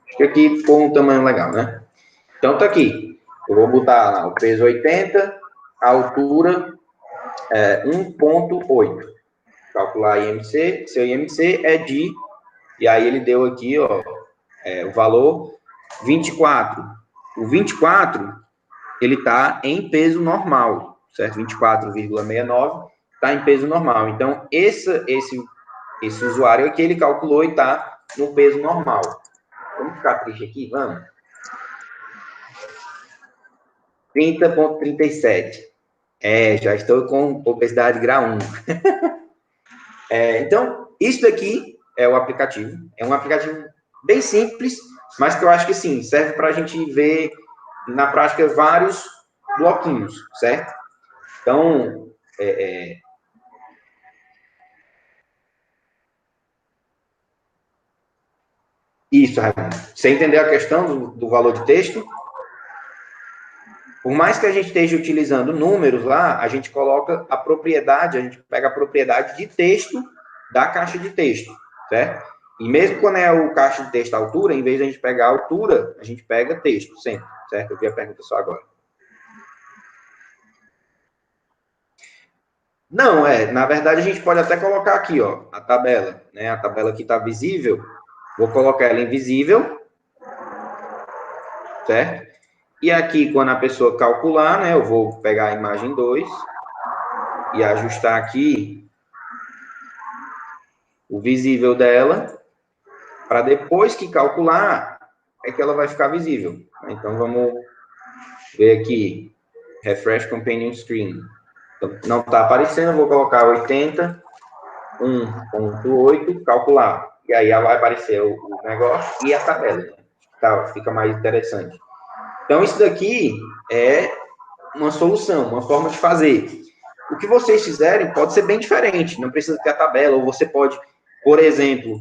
Acho que aqui ficou um tamanho legal, né? Então, tá aqui. Eu vou botar lá o peso 80, a altura 1,8. Calcular IMC. Seu IMC é de... E aí ele deu aqui, ó, o valor 24. O 24, ele tá em peso normal, certo? 24,69 tá em peso normal. Então, esse usuário aqui, ele calculou e tá no peso normal. Vamos ficar triste aqui? Vamos. 30,37. Já estou com obesidade grau 1. Então, isso daqui é o aplicativo. É um aplicativo bem simples, mas que eu acho que, sim, serve para a gente ver, na prática, vários bloquinhos, certo? Então, isso, Raimundo. Você entendeu a questão do valor de texto? Por mais que a gente esteja utilizando números lá, a gente coloca a propriedade, a gente pega a propriedade de texto da caixa de texto, certo? E mesmo quando é o caixa de texto altura, em vez de a gente pegar a altura, a gente pega texto sempre, certo? Eu vi a pergunta só agora. Não, na verdade a gente pode até colocar aqui, ó, a tabela, né? A tabela que está visível, vou colocar ela invisível, certo? E aqui, quando a pessoa calcular, né, eu vou pegar a imagem 2 e ajustar aqui o visível dela, para depois que calcular, é que ela vai ficar visível. Então, vamos ver aqui, Refresh Companion Screen. Então, não está aparecendo, eu vou colocar 81.8, calcular. E aí vai aparecer o negócio e a tabela. Né? Tá, fica mais interessante. Então, isso daqui é uma solução, uma forma de fazer. O que vocês fizerem pode ser bem diferente, não precisa ter a tabela, ou você pode, por exemplo,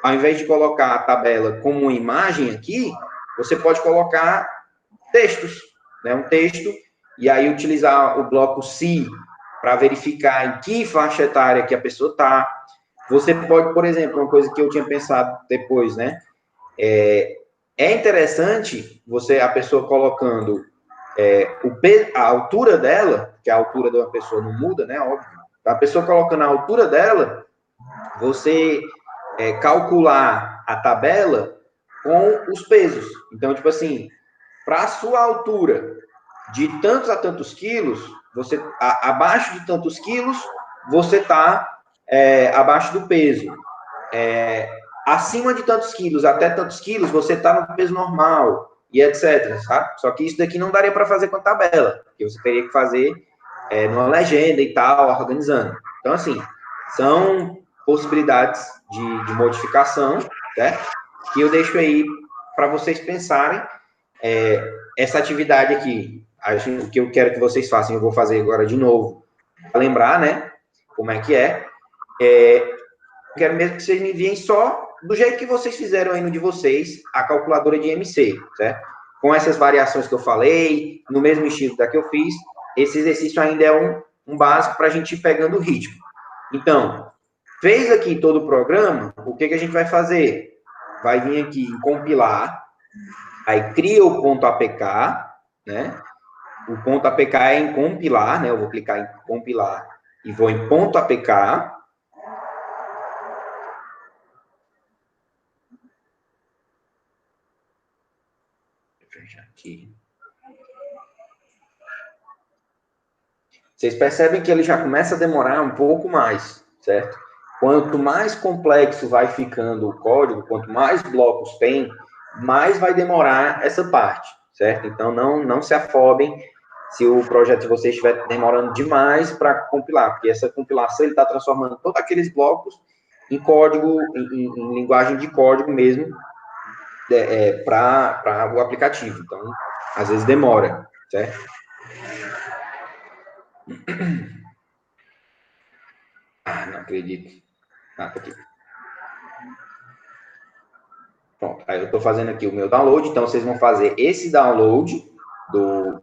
ao invés de colocar a tabela como uma imagem aqui, você pode colocar textos, né? Um texto, e aí utilizar o bloco C para verificar em que faixa etária que a pessoa está. Você pode, por exemplo, uma coisa que eu tinha pensado depois, né? É interessante a pessoa colocando a altura dela, que a altura de uma pessoa não muda, né? Óbvio. A pessoa colocando a altura dela, você calcular a tabela com os pesos. Então, tipo assim, para a sua altura de tantos a tantos quilos, você abaixo de tantos quilos, você está abaixo do peso. Acima de tantos quilos, até tantos quilos, você está no peso normal, e etc, sabe? Só que isso daqui não daria para fazer com a tabela, porque você teria que fazer numa legenda e tal, organizando. Então, assim, são possibilidades de modificação, certo? Que eu deixo aí para vocês pensarem. Essa atividade aqui, o que eu quero que vocês façam, eu vou fazer agora de novo, para lembrar, né, como é que quero mesmo que vocês me enviem só do jeito que vocês fizeram aí no de vocês, a calculadora de MC, certo? Com essas variações que eu falei, no mesmo estilo da que eu fiz, esse exercício ainda é um básico para a gente ir pegando o ritmo. Então, fez aqui todo o programa, o que a gente vai fazer? Vai vir aqui em compilar, aí cria o ponto APK, né? O ponto APK é em compilar, né? Eu vou clicar em compilar e vou em ponto APK. Aqui. Vocês percebem que ele já começa a demorar um pouco mais, certo? Quanto mais complexo vai ficando o código, quanto mais blocos tem, mais vai demorar essa parte, certo? Então, não se afobem se o projeto de vocês estiver demorando demais para compilar, porque essa compilação ele está transformando todos aqueles blocos em código, em linguagem de código mesmo, para o aplicativo. Então, às vezes demora, certo? Não acredito. Tá aqui. Pronto, aí eu estou fazendo aqui o meu download, então vocês vão fazer esse download do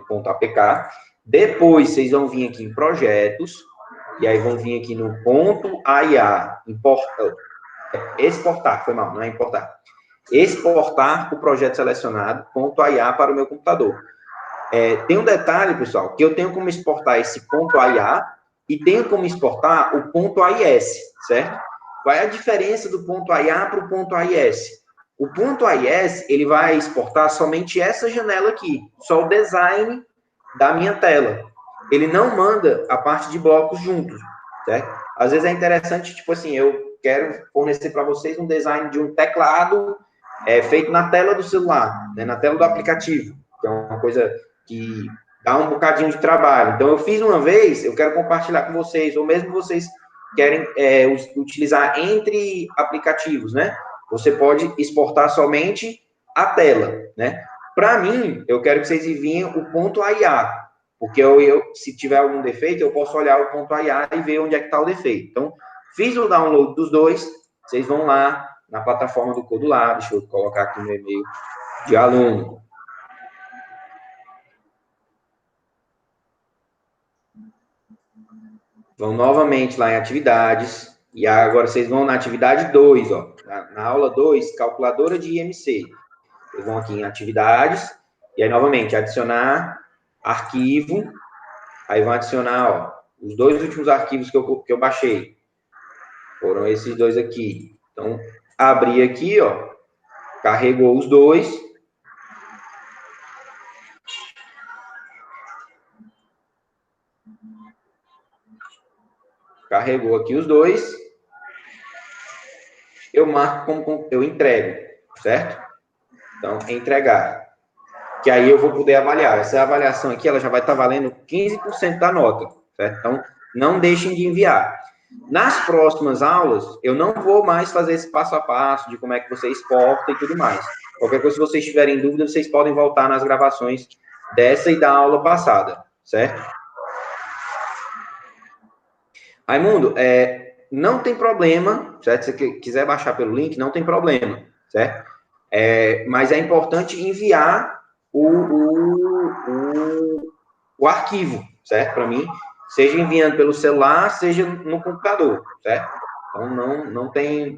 ponto APK, depois vocês vão vir aqui em projetos, e aí vão vir aqui no ponto AIA, exportar, foi mal, não é importar. Exportar o projeto selecionado, ponto AIA para o meu computador. Tem um detalhe, pessoal, que eu tenho como exportar esse ponto AIA e tenho como exportar o ponto AIS, certo? Qual é a diferença do ponto AIA para o ponto AIS? O ponto AIS, ele vai exportar somente essa janela aqui, só o design da minha tela. Ele não manda a parte de blocos juntos, certo? Às vezes é interessante, tipo assim, eu quero fornecer para vocês um design de um teclado feito na tela do celular, né, na tela do aplicativo, que é uma coisa que dá um bocadinho de trabalho. Então, eu fiz uma vez, eu quero compartilhar com vocês, ou mesmo vocês querem utilizar entre aplicativos, né? Você pode exportar somente a tela, né? Para mim, eu quero que vocês enviem o ponto AIA, porque se tiver algum defeito, eu posso olhar o ponto AIA e ver onde é que está o defeito. Então, fiz o download dos dois, vocês vão lá na plataforma do Codulab, deixa eu colocar aqui no e-mail de aluno. Vão novamente lá em atividades, e agora vocês vão na atividade 2, ó, na aula 2, calculadora de IMC. Vocês vão aqui em atividades, E aí, novamente, adicionar arquivo. Aí vão adicionar, ó, os 2 últimos arquivos que eu baixei. Foram esses 2 aqui. Então, abri aqui, ó. Carregou os 2. Carregou aqui os 2. Eu marco como eu entrego, certo? Então, entregar. Que aí eu vou poder avaliar. Essa avaliação aqui, ela já vai estar valendo 15% da nota, certo? Então, não deixem de enviar. Nas próximas aulas, eu não vou mais fazer esse passo a passo de como é que você exporta e tudo mais. Qualquer coisa, se vocês tiverem dúvida, vocês podem voltar nas gravações dessa e da aula passada, certo? Raimundo, não tem problema, certo? Se você quiser baixar pelo link, não tem problema, certo? Mas é importante enviar o arquivo, certo? Para mim, seja enviando pelo celular, seja no computador, certo? Então, não tem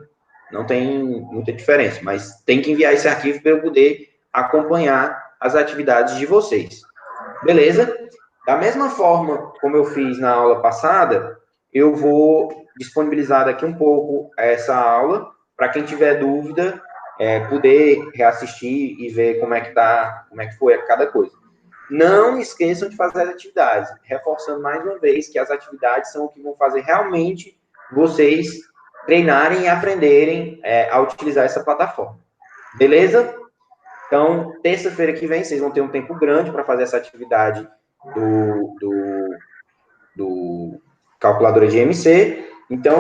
muita diferença, mas tem que enviar esse arquivo para eu poder acompanhar as atividades de vocês. Beleza? Da mesma forma como eu fiz na aula passada, eu vou disponibilizar daqui um pouco essa aula, para quem tiver dúvida, poder reassistir e ver como é que foi cada coisa. Não esqueçam de fazer as atividades, reforçando mais uma vez que as atividades são o que vão fazer realmente vocês treinarem e aprenderem a utilizar essa plataforma. Beleza? Então, terça-feira que vem, vocês vão ter um tempo grande para fazer essa atividade do calculadora de MC. Então,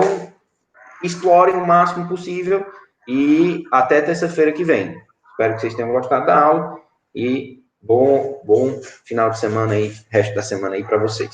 explorem o máximo possível e até terça-feira que vem. Espero que vocês tenham gostado da aula e bom final de semana aí, resto da semana aí para vocês.